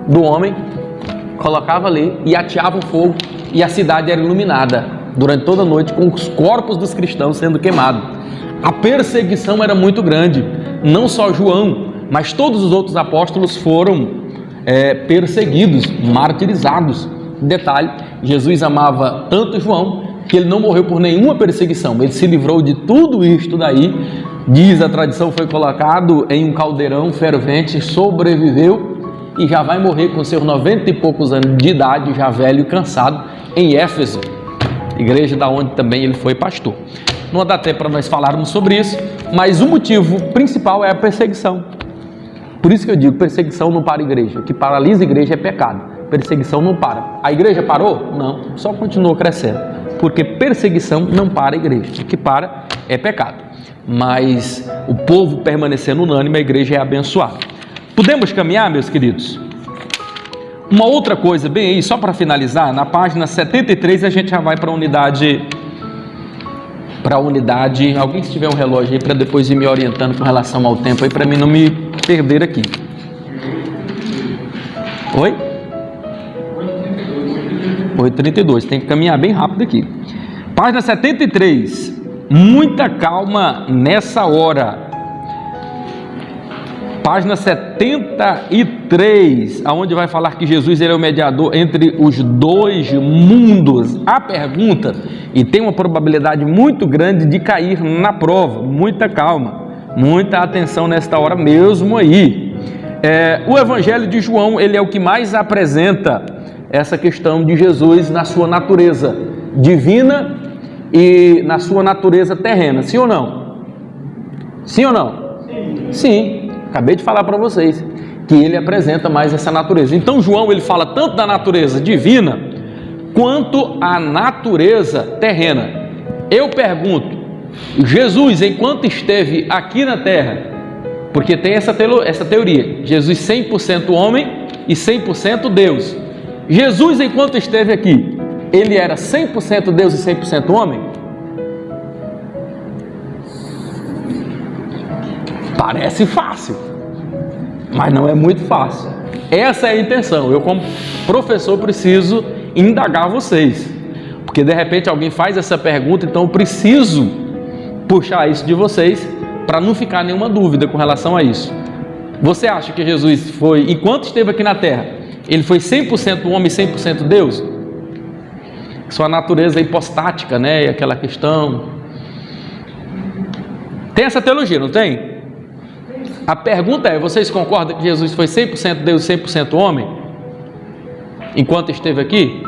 do homem, colocava ali e ateavam fogo, e a cidade era iluminada durante toda a noite com os corpos dos cristãos sendo queimados. A perseguição era muito grande. Não só João, mas todos os outros apóstolos foram perseguidos, martirizados. Detalhe, Jesus amava tanto João que ele não morreu por nenhuma perseguição. Ele se livrou de tudo isto daí. Diz a tradição, foi colocado em um caldeirão fervente, sobreviveu e já vai morrer com seus 90 e poucos anos de idade, já velho e cansado, em Éfeso, igreja da onde também ele foi pastor. Não dá tempo para nós falarmos sobre isso, mas o motivo principal é a perseguição. Por isso que eu digo, perseguição não para a igreja. O que paralisa a igreja é pecado. Perseguição não para. A igreja parou? Não, só continuou crescendo. Porque perseguição não para a igreja. O que para é pecado. Mas o povo permanecendo unânime, a igreja é abençoada. Podemos caminhar, meus queridos? Uma outra coisa, bem aí, só para finalizar, na página 73 a gente já vai para a unidade. Alguém se tiver um relógio aí para depois ir me orientando com relação ao tempo aí, para mim não me perder aqui. Oi? 8h32, tem que caminhar bem rápido aqui. Página 73, muita calma nessa hora. Página 73, aonde vai falar que Jesus ele é o mediador entre os dois mundos. A pergunta, e tem uma probabilidade muito grande de cair na prova. Muita calma, muita atenção nesta hora mesmo aí. O Evangelho de João, ele é o que mais apresenta essa questão de Jesus na sua natureza divina e na sua natureza terrena. Sim ou não? Sim ou não? Sim. Acabei de falar para vocês que ele apresenta mais essa natureza. Então João ele fala tanto da natureza divina quanto a natureza terrena. Eu pergunto, Jesus enquanto esteve aqui na terra, porque tem essa teoria, Jesus 100% homem e 100% Deus. Jesus enquanto esteve aqui, ele era 100% Deus e 100% homem? Parece fácil, mas não é muito fácil. Essa é a intenção. Eu, como professor, preciso indagar vocês, porque de repente alguém faz essa pergunta, então eu preciso puxar isso de vocês para não ficar nenhuma dúvida com relação a isso. Você acha que Jesus foi, enquanto esteve aqui na terra, ele foi 100% homem e 100% Deus? Sua natureza hipostática, né? Aquela questão. Tem essa teologia, não tem? A pergunta é, vocês concordam que Jesus foi 100% Deus e 100% homem? Enquanto esteve aqui?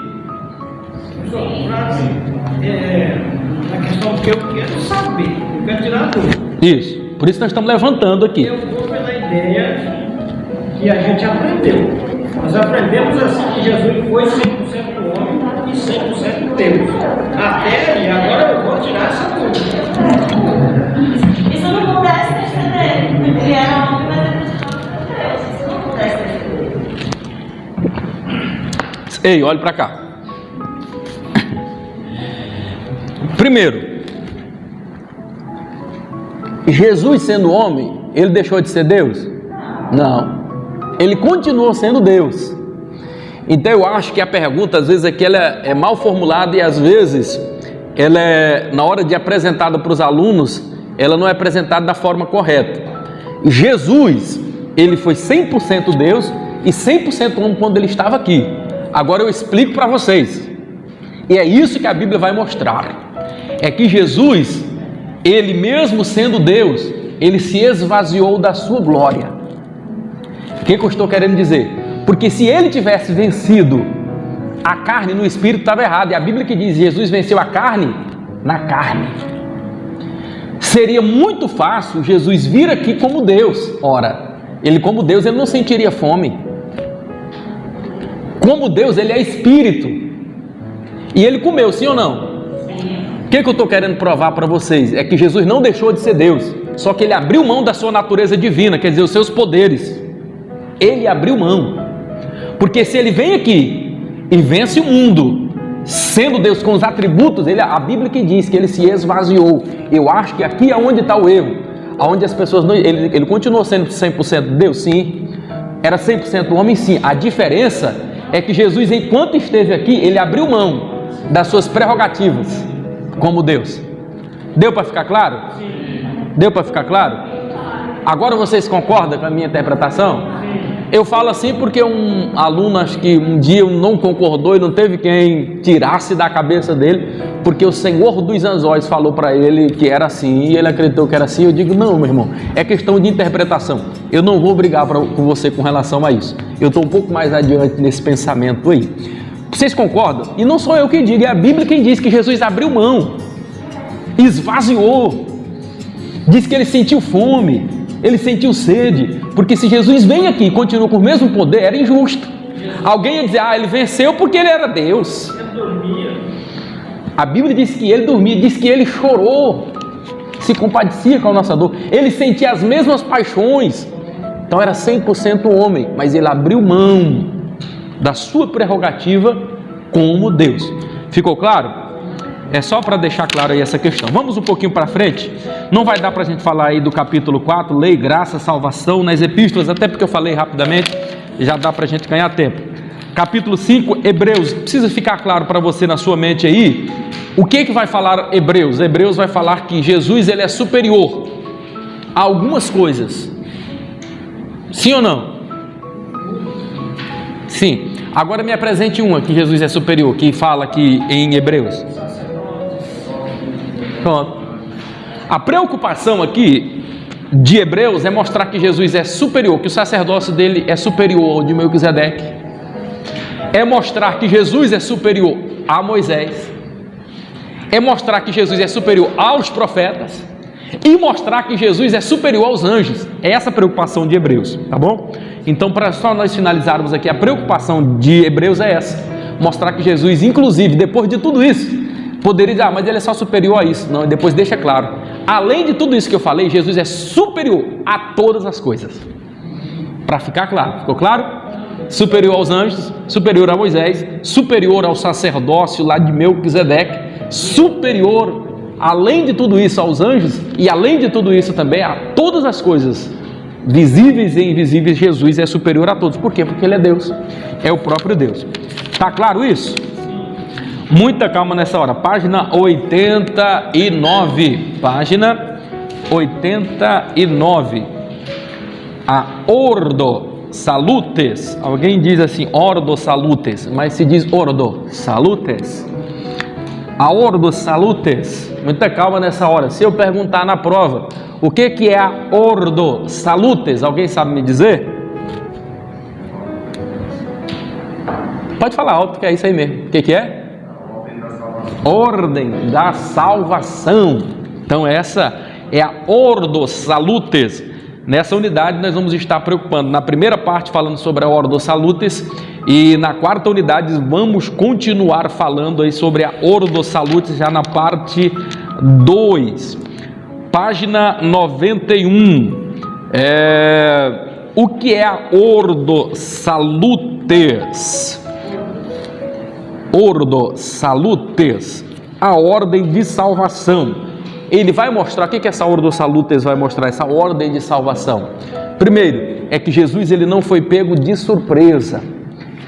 A questão que eu quero saber, eu quero tirar a dúvida. Isso, por isso nós estamos levantando aqui. Eu vou pela ideia que a gente aprendeu. Nós aprendemos assim que Jesus foi 100% homem e 100% Deus. Até aí, agora eu vou tirar essa dúvida. Isso não acontece na história dele. Ele era homem, mas ele não Deus. Isso não acontece na história dele. Ei, olhe para cá. Primeiro, Jesus sendo homem, ele deixou de ser Deus? Não. Ele continuou sendo Deus. Então eu acho que a pergunta às vezes aqui ela é mal formulada e às vezes ela é, na hora de apresentada para os alunos, ela não é apresentada da forma correta. Jesus, ele foi 100% Deus e 100% homem quando ele estava aqui. Agora eu explico para vocês. E é isso que a Bíblia vai mostrar. É que Jesus, ele mesmo sendo Deus, ele se esvaziou da sua glória. O que eu estou querendo dizer? Porque se ele tivesse vencido a carne no espírito, estava errado. E a Bíblia que diz, Jesus venceu a carne na carne. Seria muito fácil Jesus vir aqui como Deus. Ora, ele como Deus, ele não sentiria fome. Como Deus, ele é espírito. E ele comeu, sim ou não? O que eu estou querendo provar para vocês? É que Jesus não deixou de ser Deus. Só que ele abriu mão da sua natureza divina, quer dizer, os seus poderes. Ele abriu mão. Porque se ele vem aqui e vence o mundo, sendo Deus com os atributos, a Bíblia que diz que ele se esvaziou. Eu acho que aqui é onde está o erro. Onde as pessoas não, ele continuou sendo 100% Deus, sim. Era 100% homem, sim. A diferença é que Jesus, enquanto esteve aqui, ele abriu mão das suas prerrogativas como Deus. Deu para ficar claro? Deu para ficar claro? Agora vocês concordam com a minha interpretação? Eu falo assim porque um aluno, acho que um dia não concordou e não teve quem tirasse da cabeça dele, porque o Senhor dos Anzóis falou para ele que era assim, e ele acreditou que era assim. Eu digo, não, meu irmão, é questão de interpretação. Eu não vou brigar com você com relação a isso. Eu estou um pouco mais adiante nesse pensamento aí. Vocês concordam? E não sou eu quem digo, é a Bíblia quem diz que Jesus abriu mão, esvaziou, diz que ele sentiu fome, ele sentiu sede, porque se Jesus vem aqui e continua com o mesmo poder, era injusto. Alguém ia dizer, ele venceu porque ele era Deus. A Bíblia diz que ele dormia, diz que ele chorou, se compadecia com a nossa dor, ele sentia as mesmas paixões. Então era 100% homem, mas ele abriu mão da sua prerrogativa como Deus. Ficou claro? É só para deixar claro aí essa questão. Vamos um pouquinho para frente. Não vai dar para a gente falar aí do capítulo 4, lei, graça, salvação, nas epístolas, até porque eu falei rapidamente, já dá para a gente ganhar tempo. Capítulo 5, Hebreus. Precisa ficar claro para você na sua mente aí, o que vai falar Hebreus? Hebreus vai falar que Jesus, ele é superior a algumas coisas. Sim ou não? Sim. Agora me apresente uma que Jesus é superior, que fala aqui em Hebreus. Pronto. A preocupação aqui de Hebreus é mostrar que Jesus é superior, que o sacerdócio dele é superior ao de Melquisedeque. É mostrar que Jesus é superior a Moisés. É mostrar que Jesus é superior aos profetas. E mostrar que Jesus é superior aos anjos. É essa a preocupação de Hebreus, tá bom? Então, para só nós finalizarmos aqui, a preocupação de Hebreus é essa: mostrar que Jesus, inclusive, depois de tudo isso, poderia dizer, mas ele é só superior a isso. Não, depois deixa claro, além de tudo isso que eu falei, Jesus é superior a todas as coisas. Para ficar claro, ficou claro? Superior aos anjos, superior a Moisés, superior ao sacerdócio lá de Melquisedeque, superior, além de tudo isso, aos anjos, e além de tudo isso também a todas as coisas, visíveis e invisíveis. Jesus é superior a todos. Por quê? Porque ele é Deus, é o próprio Deus. Está claro isso? Muita calma nessa hora. Página 89. Página 89. A ordo salutes. Alguém diz assim, ordo salutes, mas se diz ordo salutes. A ordo salutes. Muita calma nessa hora. Se eu perguntar na prova, o que é a ordo salutes? Alguém sabe me dizer? Pode falar alto, que é isso aí mesmo. O que é? Ordem da salvação. Então essa é a ordo salutes. Nessa unidade nós vamos estar preocupando na primeira parte falando sobre a ordo salutes, e na quarta unidade vamos continuar falando aí sobre a ordo salutes, já na parte 2. Página 91. O que é a ordo salutes? Ordo salutes, a ordem de salvação. Ele vai mostrar, o que essa ordo salutes vai mostrar? Essa ordem de salvação. Primeiro, é que Jesus ele não foi pego de surpresa.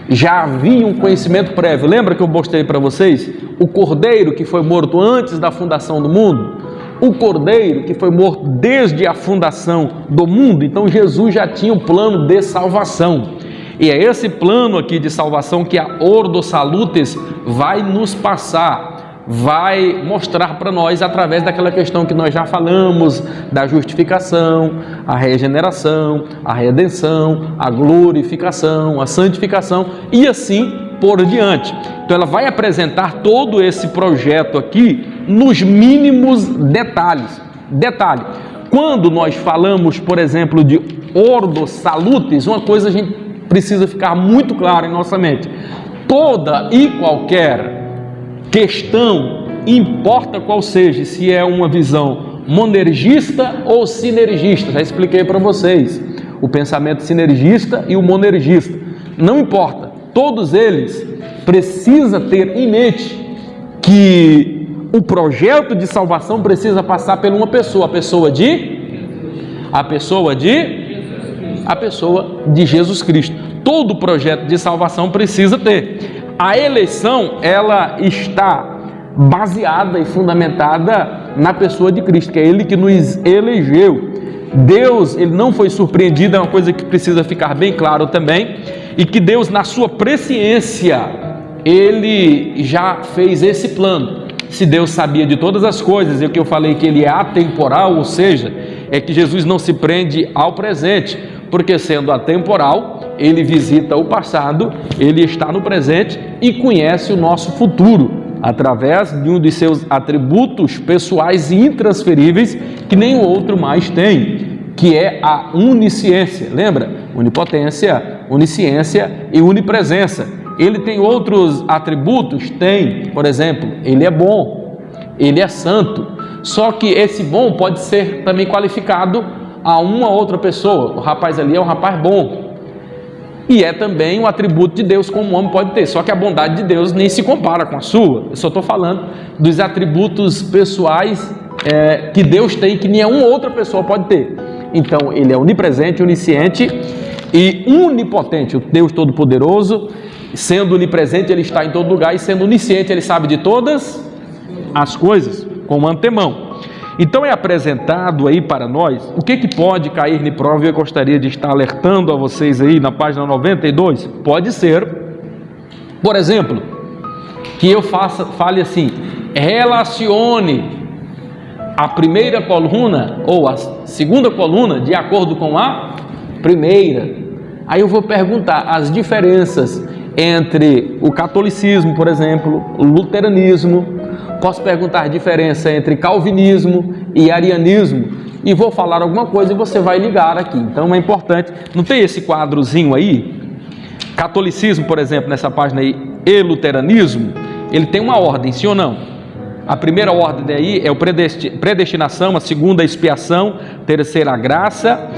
Já havia um conhecimento prévio. Lembra que eu mostrei para vocês? O cordeiro que foi morto antes da fundação do mundo. O cordeiro que foi morto desde a fundação do mundo. Então Jesus já tinha um plano de salvação. E é esse plano aqui de salvação que a ordo salutes vai nos passar. vai mostrar para nós através daquela questão que nós já falamos, da justificação, a regeneração, a redenção, a glorificação, a santificação e assim por diante. Então ela vai apresentar todo esse projeto aqui nos mínimos detalhes. Detalhe, quando nós falamos, por exemplo, de ordo salutis, uma coisa a gente precisa ficar muito clara em nossa mente: toda e qualquer questão, importa qual seja, se é uma visão monergista ou sinergista, já expliquei para vocês o pensamento sinergista e o monergista, não importa, todos eles precisam ter em mente que o projeto de salvação precisa passar por uma pessoa, a pessoa de Jesus Cristo. Todo projeto de salvação precisa ter. A eleição, ela está baseada e fundamentada na pessoa de Cristo, que é Ele que nos elegeu. Deus, Ele não foi surpreendido, é uma coisa que precisa ficar bem claro também, e que Deus, na sua presciência, Ele já fez esse plano. Se Deus sabia de todas as coisas, e o que eu falei que Ele é atemporal, ou seja, é que Jesus não se prende ao presente, porque sendo atemporal, Ele visita o passado, Ele está no presente e conhece o nosso futuro, através de um de seus atributos pessoais e intransferíveis, que nenhum outro mais tem, que é a onisciência. Lembra? Onipotência, onisciência e onipresença. Ele tem outros atributos? Tem. Por exemplo, Ele é bom, Ele é santo. Só que esse bom pode ser também qualificado a uma outra pessoa. O rapaz ali é um rapaz bom. E é também um atributo de Deus, como o homem pode ter. Só que a bondade de Deus nem se compara com a sua. Eu só estou falando dos atributos pessoais que Deus tem, que nenhuma outra pessoa pode ter. Então, Ele é onipresente, onisciente e onipotente. O Deus Todo-Poderoso, sendo onipresente, Ele está em todo lugar, e sendo onisciente, Ele sabe de todas as coisas, com antemão. Então é apresentado aí para nós o que pode cair em prova, e eu gostaria de estar alertando a vocês aí na página 92. Pode ser, por exemplo, que eu fale assim: relacione a primeira coluna ou a segunda coluna de acordo com a primeira. Aí eu vou perguntar as diferenças entre o catolicismo, por exemplo, o luteranismo. Posso perguntar a diferença entre calvinismo e arianismo, e vou falar alguma coisa e você vai ligar aqui. Então é importante. Não tem esse quadrozinho aí? Catolicismo, por exemplo, nessa página aí, e luteranismo, ele tem uma ordem, sim ou não? A primeira ordem aí é o predestinação, a segunda a expiação, a terceira a graça,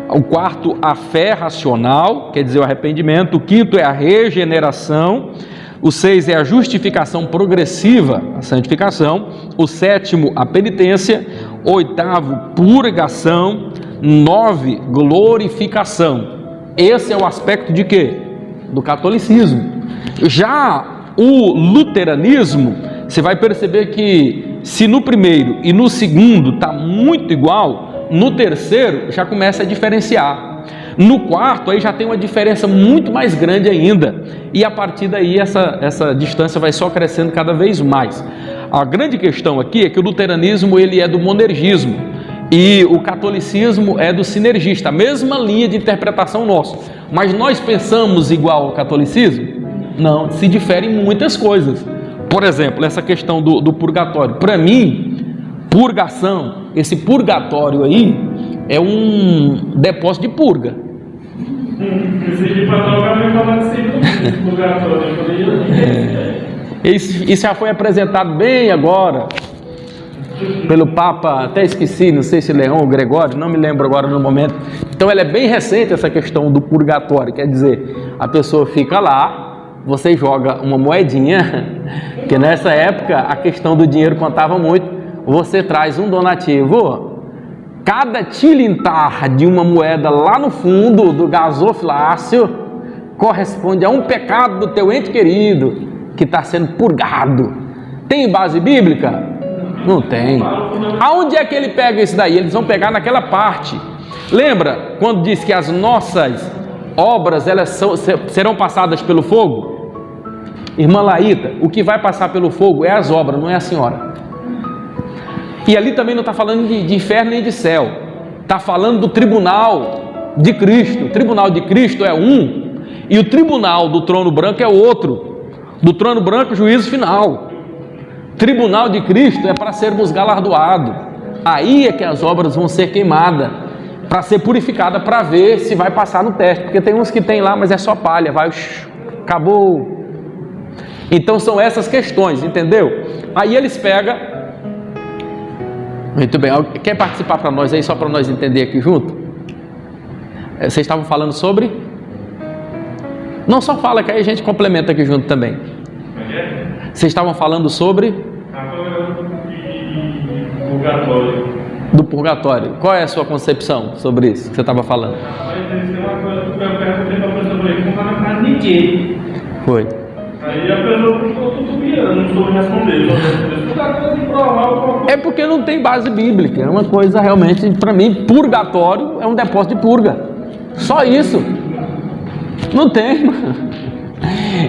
o quarto a fé racional, quer dizer o arrependimento, o quinto é a regeneração, o 6 é a justificação progressiva, a santificação, o 7º a penitência, o 8º purgação, 9 glorificação. Esse é o aspecto de quê? Do catolicismo. Já o luteranismo, você vai perceber que se no primeiro e no segundo está muito igual, no terceiro já começa a diferenciar. No quarto, aí já tem uma diferença muito mais grande ainda, e a partir daí essa distância vai só crescendo cada vez mais. A grande questão aqui é que o luteranismo ele é do monergismo, e o catolicismo é do sinergista, a mesma linha de interpretação nossa. Mas nós pensamos igual ao catolicismo? Não, se diferem muitas coisas. Por exemplo, essa questão do purgatório. Para mim, purgação, esse purgatório aí é um depósito de purga. Isso já foi apresentado bem agora pelo Papa, até esqueci, não sei se Leão ou Gregório, não me lembro agora no momento. Então ela é bem recente, essa questão do purgatório, quer dizer, a pessoa fica lá, você joga uma moedinha, que nessa época a questão do dinheiro contava muito, você traz um donativo. Cada tilintar de uma moeda lá no fundo do gasofilácio corresponde a um pecado do teu ente querido que está sendo purgado. Tem base bíblica? Não tem. Aonde é que ele pega isso daí? Eles vão pegar naquela parte. Lembra quando diz que as nossas obras elas serão passadas pelo fogo? Irmã Laíta, o que vai passar pelo fogo é as obras, não é a senhora. E ali também não está falando de inferno nem de céu, está falando do tribunal de Cristo. O tribunal de Cristo é um, e o tribunal do trono branco é outro. Do trono branco, juízo final. Tribunal de Cristo é para sermos galardoados. Aí é que as obras vão ser queimadas, para ser purificada, para ver se vai passar no teste, porque tem uns que tem lá, mas é só palha, vai, acabou. Então são essas questões, entendeu? Aí eles pegam, muito bem, quer participar para nós aí, só para nós entender aqui junto? Vocês estavam falando sobre? Não, só fala que aí a gente complementa aqui junto também. Vocês estavam falando sobre? Purgatório. Do purgatório. Qual é a sua concepção sobre isso que você estava falando? Foi. Aí a pessoa ficou tutubiando, não soube responder. É porque não tem base bíblica. É uma coisa realmente, para mim, purgatório é um depósito de purga. Só isso. Não tem, mano.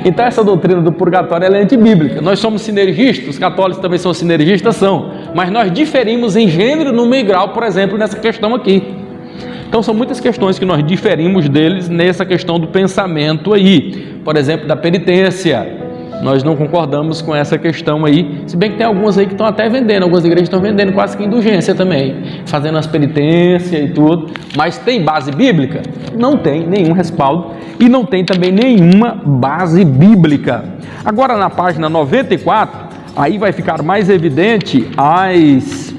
Então essa doutrina do purgatório ela é antibíblica. Nós somos sinergistas, os católicos também são sinergistas, são, mas nós diferimos em gênero, número e grau, por exemplo, nessa questão aqui. Então são muitas questões que nós diferimos deles nessa questão do pensamento aí, por exemplo, da penitência. Nós não concordamos com essa questão aí, se bem que tem algumas aí que estão até vendendo, algumas igrejas estão vendendo quase que indulgência também, fazendo as penitências e tudo, mas tem base bíblica? Não tem nenhum respaldo e não tem também nenhuma base bíblica. Agora na página 94, aí vai ficar mais evidente as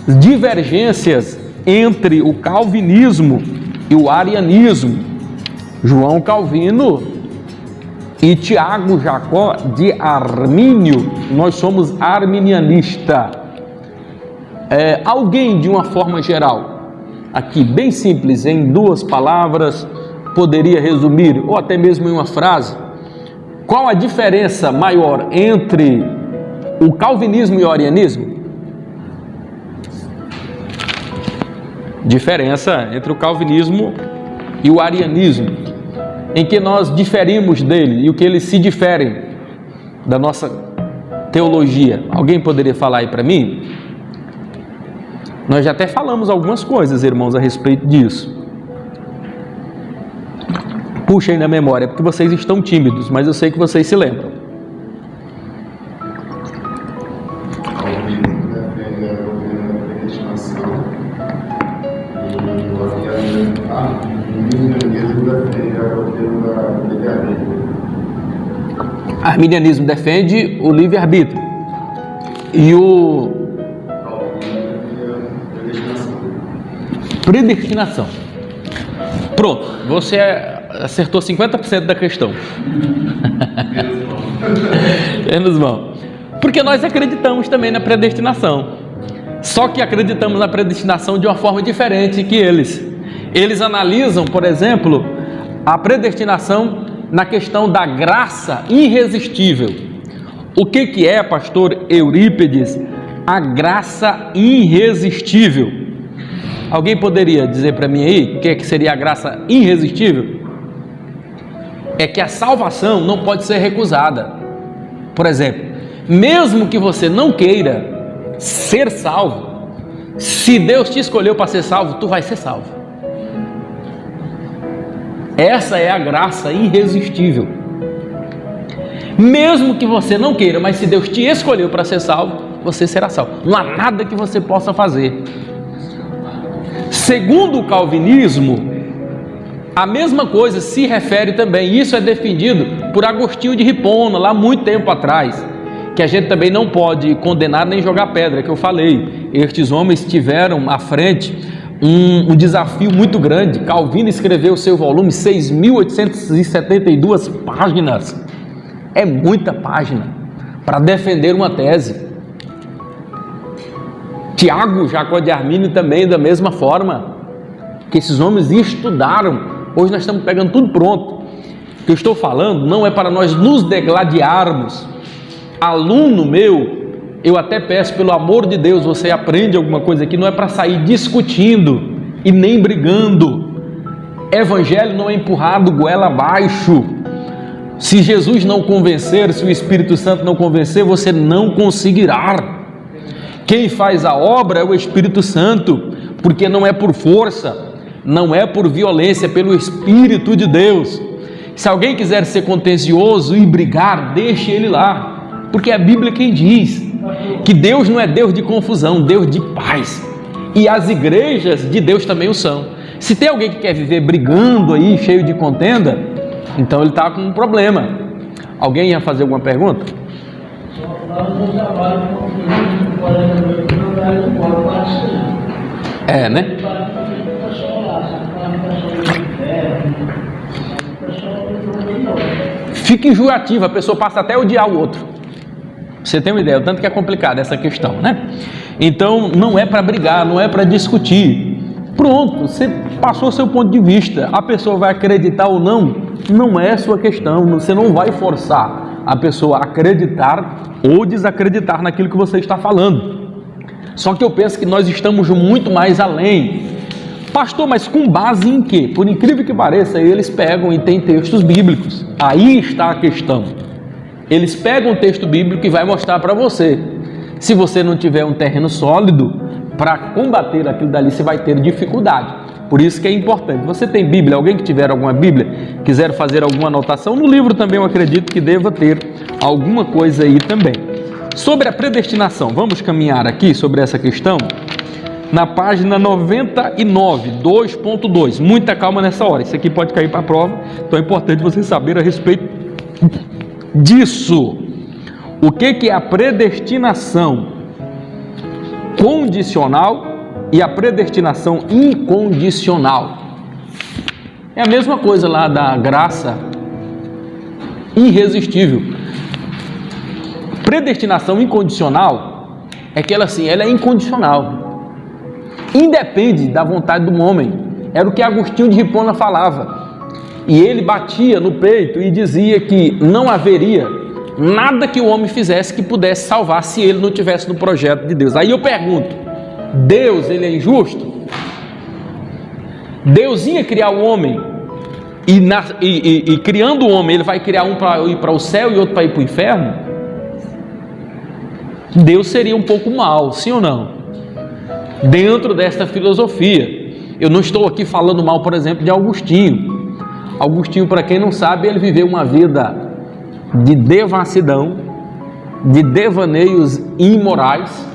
divergências entre o calvinismo e o arianismo. João Calvino e Tiago Jacó de Armínio, nós somos arminianista. Alguém de uma forma geral, aqui bem simples, em 2 palavras, poderia resumir, ou até mesmo em uma frase, qual a diferença maior entre o calvinismo e o arianismo? Diferença entre o calvinismo e o arianismo, em que nós diferimos dele e o que eles se diferem da nossa teologia. Alguém poderia falar aí para mim? Nós já até falamos algumas coisas, irmãos, a respeito disso. Puxa aí na memória, porque vocês estão tímidos, mas eu sei que vocês se lembram. Arminianismo defende o livre-arbítrio e o predestinação. Pronto, você acertou 50% da questão. Menos mal. Porque nós acreditamos também na predestinação, só que acreditamos na predestinação de uma forma diferente que eles. Eles analisam, por exemplo, a predestinação na questão da graça irresistível. O que é, pastor Eurípides, a graça irresistível? Alguém poderia dizer para mim aí o que seria a graça irresistível? É que a salvação não pode ser recusada. Por exemplo, mesmo que você não queira ser salvo, se Deus te escolheu para ser salvo, tu vai ser salvo. Essa é a graça irresistível. Mesmo que você não queira, mas se Deus te escolheu para ser salvo, você será salvo. Não há nada que você possa fazer. Segundo o calvinismo, a mesma coisa se refere também, isso é defendido por Agostinho de Hipona, lá muito tempo atrás, que a gente também não pode condenar nem jogar pedra, que eu falei. Estes homens tiveram à frente um desafio muito grande. Calvino escreveu seu volume, 6.872 páginas, é muita página para defender uma tese. Tiago Jacó de Armínio também da mesma forma, que esses homens estudaram. Hoje nós estamos pegando tudo pronto. O que eu estou falando não é para nós nos degladiarmos. Aluno meu, eu até peço, pelo amor de Deus, você aprende alguma coisa aqui, não é para sair discutindo e nem brigando. Evangelho não é empurrado goela abaixo. Se Jesus não convencer, se o Espírito Santo não convencer, você não conseguirá. Quem faz a obra é o Espírito Santo, porque não é por força, não é por violência, é pelo Espírito de Deus. Se alguém quiser ser contencioso e brigar, deixe ele lá, porque é a Bíblia quem diz que Deus não é Deus de confusão, Deus de paz, e as igrejas de Deus também o são. Se tem alguém que quer viver brigando aí, cheio de contenda, então ele está com um problema. Alguém ia fazer alguma pergunta? É, né? Fica enjoativo, a pessoa passa até a odiar o outro. Você tem uma ideia, o tanto que é complicado essa questão, né? Então, não é para brigar, não é para discutir. Pronto, você passou o seu ponto de vista. A pessoa vai acreditar ou não, não é sua questão. Você não vai forçar a pessoa a acreditar ou desacreditar naquilo que você está falando. Só que eu penso que nós estamos muito mais além. Pastor, mas com base em quê? Por incrível que pareça, eles pegam e tem textos bíblicos. Aí está a questão. Eles pegam um texto bíblico e vai mostrar para você. Se você não tiver um terreno sólido para combater aquilo dali, você vai ter dificuldade. Por isso que é importante. Você tem Bíblia? Alguém que tiver alguma Bíblia, quiser fazer alguma anotação, no livro também eu acredito que deva ter alguma coisa aí também. Sobre a predestinação, vamos caminhar aqui sobre essa questão na página 99, 2.2. Muita calma nessa hora, isso aqui pode cair para a prova, então é importante você saber a respeito disso. O que é a predestinação condicional e a predestinação incondicional? É a mesma coisa lá da graça irresistível. Predestinação incondicional é que ela é incondicional, independe da vontade do homem. Era o que Agostinho de Hipona falava, e ele batia no peito e dizia que não haveria nada que o homem fizesse que pudesse salvar se ele não tivesse no projeto de Deus. Aí eu pergunto, Deus, ele é injusto? Deus ia criar o homem e criando o homem, ele vai criar um para ir para o céu e outro para ir para o inferno? Deus seria um pouco mau, sim ou não? Dentro desta filosofia. Eu não estou aqui falando mal, por exemplo, de Agostinho. Agostinho, para quem não sabe, ele viveu uma vida de devassidão, de devaneios imorais.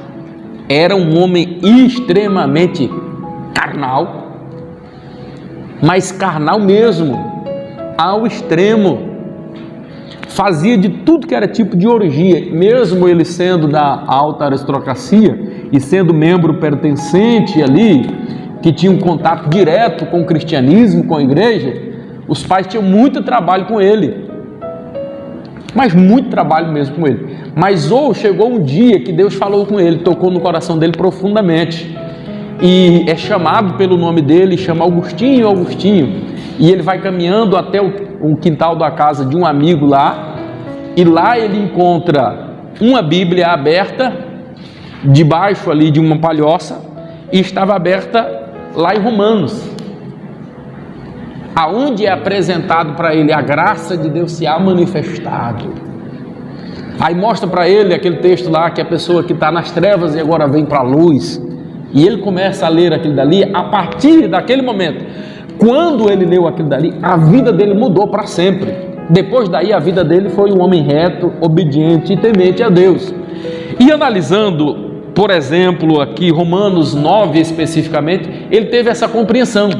Era um homem extremamente carnal, mas carnal mesmo, ao extremo. Fazia de tudo que era tipo de orgia, mesmo ele sendo da alta aristocracia e sendo membro pertencente ali, que tinha um contato direto com o cristianismo, com a igreja. Os pais tinham muito trabalho com ele, mas muito trabalho mesmo com ele. Mas chegou um dia que Deus falou com ele, tocou no coração dele profundamente, e é chamado pelo nome dele, chama Agostinho, Agostinho, e ele vai caminhando até o quintal da casa de um amigo lá, e lá ele encontra uma Bíblia aberta, debaixo ali de uma palhoça, e estava aberta lá em Romanos, aonde é apresentado para ele a graça de Deus se há manifestado. Aí mostra para ele aquele texto lá, que a pessoa que está nas trevas e agora vem para a luz, e ele começa a ler aquilo dali. A partir daquele momento, quando ele leu aquilo dali, a vida dele mudou para sempre. Depois daí a vida dele foi um homem reto, obediente e temente a Deus. E analisando, por exemplo, aqui Romanos 9 especificamente, ele teve essa compreensão.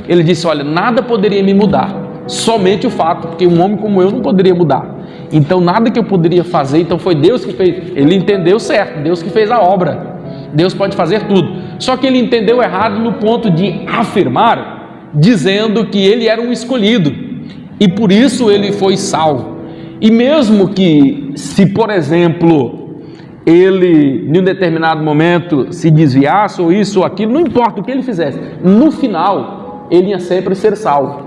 Ele disse, olha, nada poderia me mudar, somente o fato, porque um homem como eu não poderia mudar. Então nada que eu poderia fazer, então foi Deus que fez. Ele entendeu certo, Deus que fez a obra. Deus pode fazer tudo. Só que ele entendeu errado no ponto de afirmar, dizendo que ele era um escolhido e por isso ele foi salvo. E mesmo que, se por exemplo, ele em um determinado momento se desviasse ou isso ou aquilo, não importa o que ele fizesse, no final ele ia sempre ser salvo.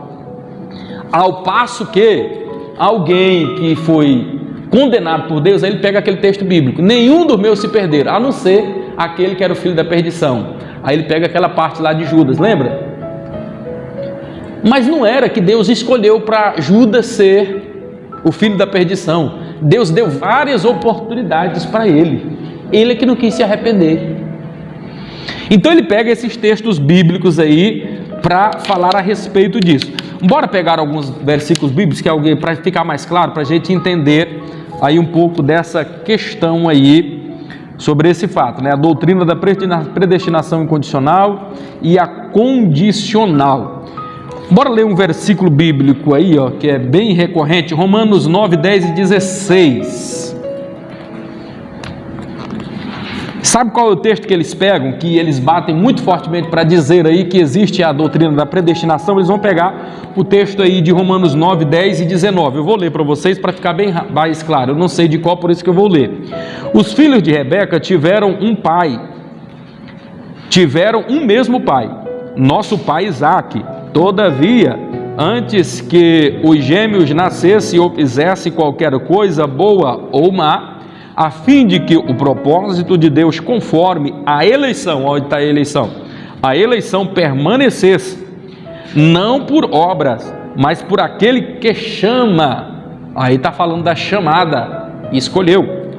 Ao passo que alguém que foi condenado por Deus, aí ele pega aquele texto bíblico, nenhum dos meus se perderam, a não ser aquele que era o filho da perdição. Aí ele pega aquela parte lá de Judas, lembra? Mas não era que Deus escolheu para Judas ser o filho da perdição. Deus deu várias oportunidades para ele. Ele é que não quis se arrepender. Então ele pega esses textos bíblicos aí para falar a respeito disso. Bora pegar alguns versículos bíblicos que para ficar mais claro, para a gente entender aí um pouco dessa questão aí sobre esse fato, né? A doutrina da predestinação incondicional e a condicional. Bora ler um versículo bíblico aí, ó, que é bem recorrente, Romanos 9, 10 e 16. Sabe qual é o texto que eles pegam, que eles batem muito fortemente para dizer aí que existe a doutrina da predestinação? Eles vão pegar o texto aí de Romanos 9, 10 e 19. Eu vou ler para vocês para ficar bem mais claro. Eu não sei de qual, por isso que eu vou ler. Os filhos de Rebeca tiveram um pai, tiveram um mesmo pai, nosso pai Isaque. Todavia, antes que os gêmeos nascessem ou fizessem qualquer coisa boa ou má, a fim de que o propósito de Deus conforme a eleição, onde está a eleição permanecesse, não por obras, mas por aquele que chama. Aí está falando da chamada, escolheu.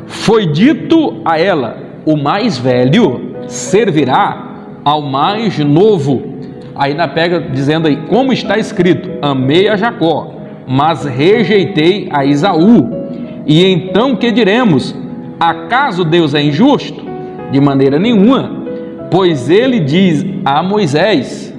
Foi dito a ela, o mais velho servirá ao mais novo. Aí na pega dizendo aí, como está escrito, amei a Jacó, mas rejeitei a Esaú. E então que diremos? Acaso Deus é injusto? De maneira nenhuma, pois ele diz a Moisés,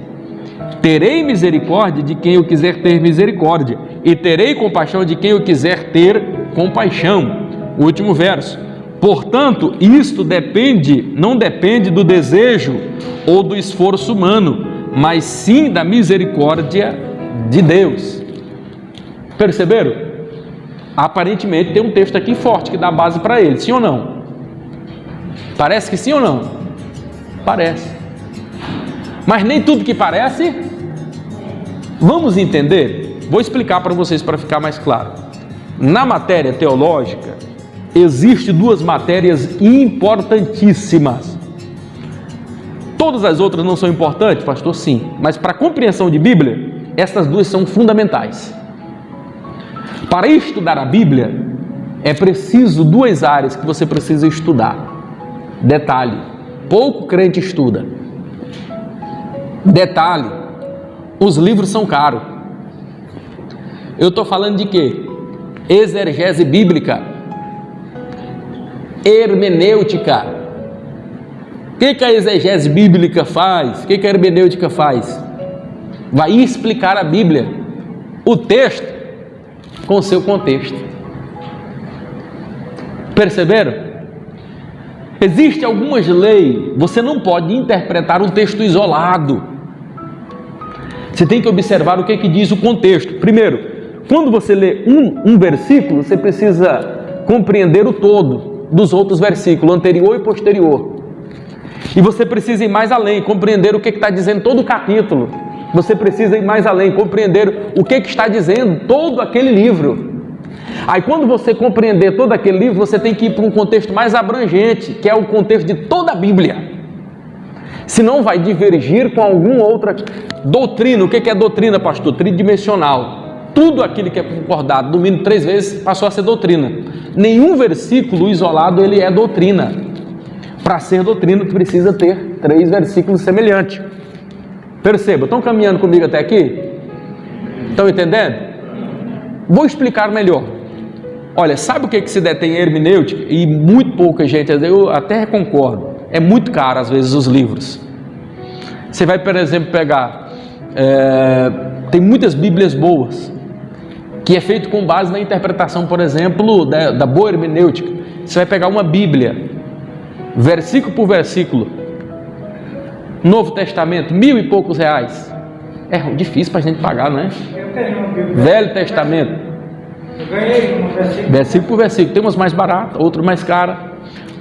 terei misericórdia de quem eu quiser ter misericórdia, e terei compaixão de quem eu quiser ter compaixão. O último verso. Portanto, isto não depende do desejo ou do esforço humano, mas sim da misericórdia de Deus. Perceberam? Aparentemente tem um texto aqui forte que dá base para ele, sim ou não? Parece que sim ou não? Parece. Mas nem tudo que parece. Vamos entender? Vou explicar para vocês para ficar mais claro. Na matéria teológica, existem duas matérias importantíssimas. Todas as outras não são importantes, pastor? Sim. Mas para a compreensão de Bíblia, essas duas são fundamentais. Para estudar a Bíblia, é preciso duas áreas que você precisa estudar. Detalhe, pouco crente estuda. Detalhe, os livros são caros. Eu estou falando de quê? Exegese bíblica, hermenêutica. O que a exegese bíblica faz? O que a hermenêutica faz? Vai explicar a Bíblia, o texto, com o seu contexto. Perceberam? Existem algumas leis, você não pode interpretar um texto isolado. Você tem que observar o que diz o contexto. Primeiro, quando você lê um versículo, você precisa compreender o todo dos outros versículos, anterior e posterior. E você precisa ir mais além, compreender o que está dizendo todo o capítulo. Você precisa ir mais além, compreender o que está dizendo todo aquele livro. Aí quando você compreender todo aquele livro, você tem que ir para um contexto mais abrangente, que é o contexto de toda a Bíblia. Senão vai divergir com alguma outra doutrina. O que é doutrina, pastor? Tridimensional. Tudo aquilo que é concordado, no mínimo 3 vezes, passou a ser doutrina. Nenhum versículo isolado ele é doutrina. Para ser doutrina, precisa ter 3 versículos semelhantes. Perceba, estão caminhando comigo até aqui? Estão entendendo? Vou explicar melhor. Olha, sabe o que se detém em hermenêutica? E muito pouca gente, eu até concordo, é muito caro às vezes os livros. Você vai, por exemplo, pegar, tem muitas bíblias boas, que é feito com base na interpretação, por exemplo, da boa hermenêutica. Você vai pegar uma Bíblia, versículo por versículo, Novo Testamento, 1.000 e poucos reais. É difícil para a gente pagar, não é? Eu tenho uma Bíblia. Velho Testamento. Eu ganhei um versículo. Versículo por versículo. Tem umas mais baratas, outras mais caras,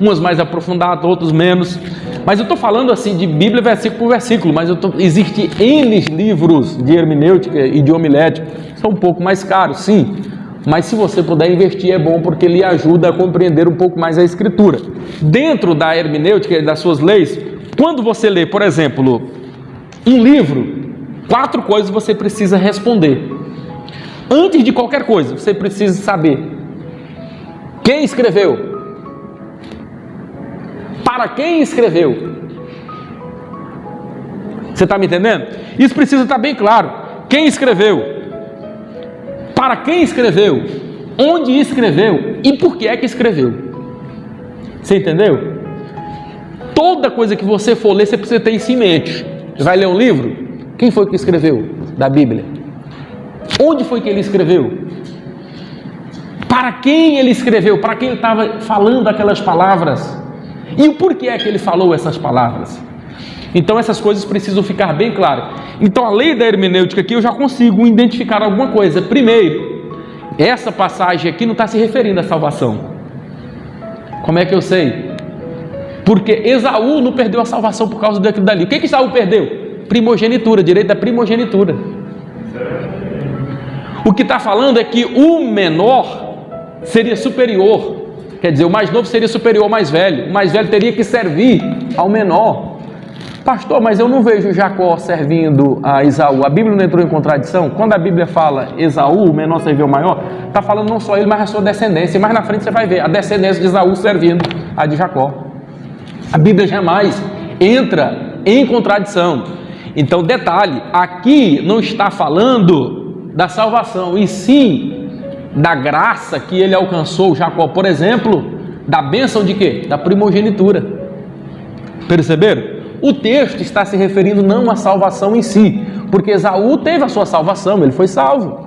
umas mais aprofundadas, outras menos. Mas eu estou falando assim de Bíblia versículo por versículo, mas existem N livros de hermenêutica e de homilética, são um pouco mais caros, sim. Mas se você puder investir é bom, porque ele ajuda a compreender um pouco mais a Escritura. Dentro da hermenêutica e das suas leis, quando você lê, por exemplo, um livro, 4 coisas você precisa responder. Antes de qualquer coisa, você precisa saber quem escreveu, para quem escreveu. Você está me entendendo? Isso precisa estar bem claro. Quem escreveu, para quem escreveu, onde escreveu e por que é que escreveu. Você entendeu? Toda coisa que você for ler, você precisa ter isso em mente. Você vai ler um livro? Quem foi que escreveu da Bíblia? Onde foi que ele escreveu? Para quem ele escreveu? Para quem ele estava falando aquelas palavras? E o porquê é que ele falou essas palavras? Então essas coisas precisam ficar bem claras. Então a lei da hermenêutica aqui eu já consigo identificar alguma coisa. Primeiro, essa passagem aqui não está se referindo à salvação. Como é que eu sei? Porque Esaú não perdeu a salvação por causa daquilo dali. O que Esaú perdeu? Primogenitura, direito da primogenitura. O que está falando é que o menor seria superior. Quer dizer, o mais novo seria superior ao mais velho. O mais velho teria que servir ao menor. Pastor, mas eu não vejo Jacó servindo a Esaú. A Bíblia não entrou em contradição? Quando a Bíblia fala Esaú, o menor serviu ao maior, está falando não só ele, mas a sua descendência. E mais na frente você vai ver a descendência de Esaú servindo a de Jacó. A Bíblia jamais entra em contradição. Então, detalhe, aqui não está falando da salvação, e sim da graça que ele alcançou, Jacó, por exemplo, da bênção de quê? Da primogenitura. Perceberam? O texto está se referindo não à salvação em si, porque Esaú teve a sua salvação, ele foi salvo.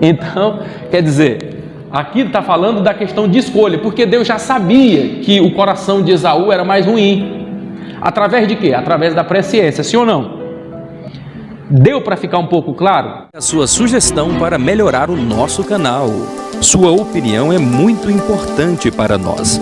Então, quer dizer, aqui está falando da questão de escolha, porque Deus já sabia que o coração de Esaú era mais ruim. Através de quê? Através da presciência, sim ou não? Deu para ficar um pouco claro? A sua sugestão para melhorar o nosso canal. Sua opinião é muito importante para nós.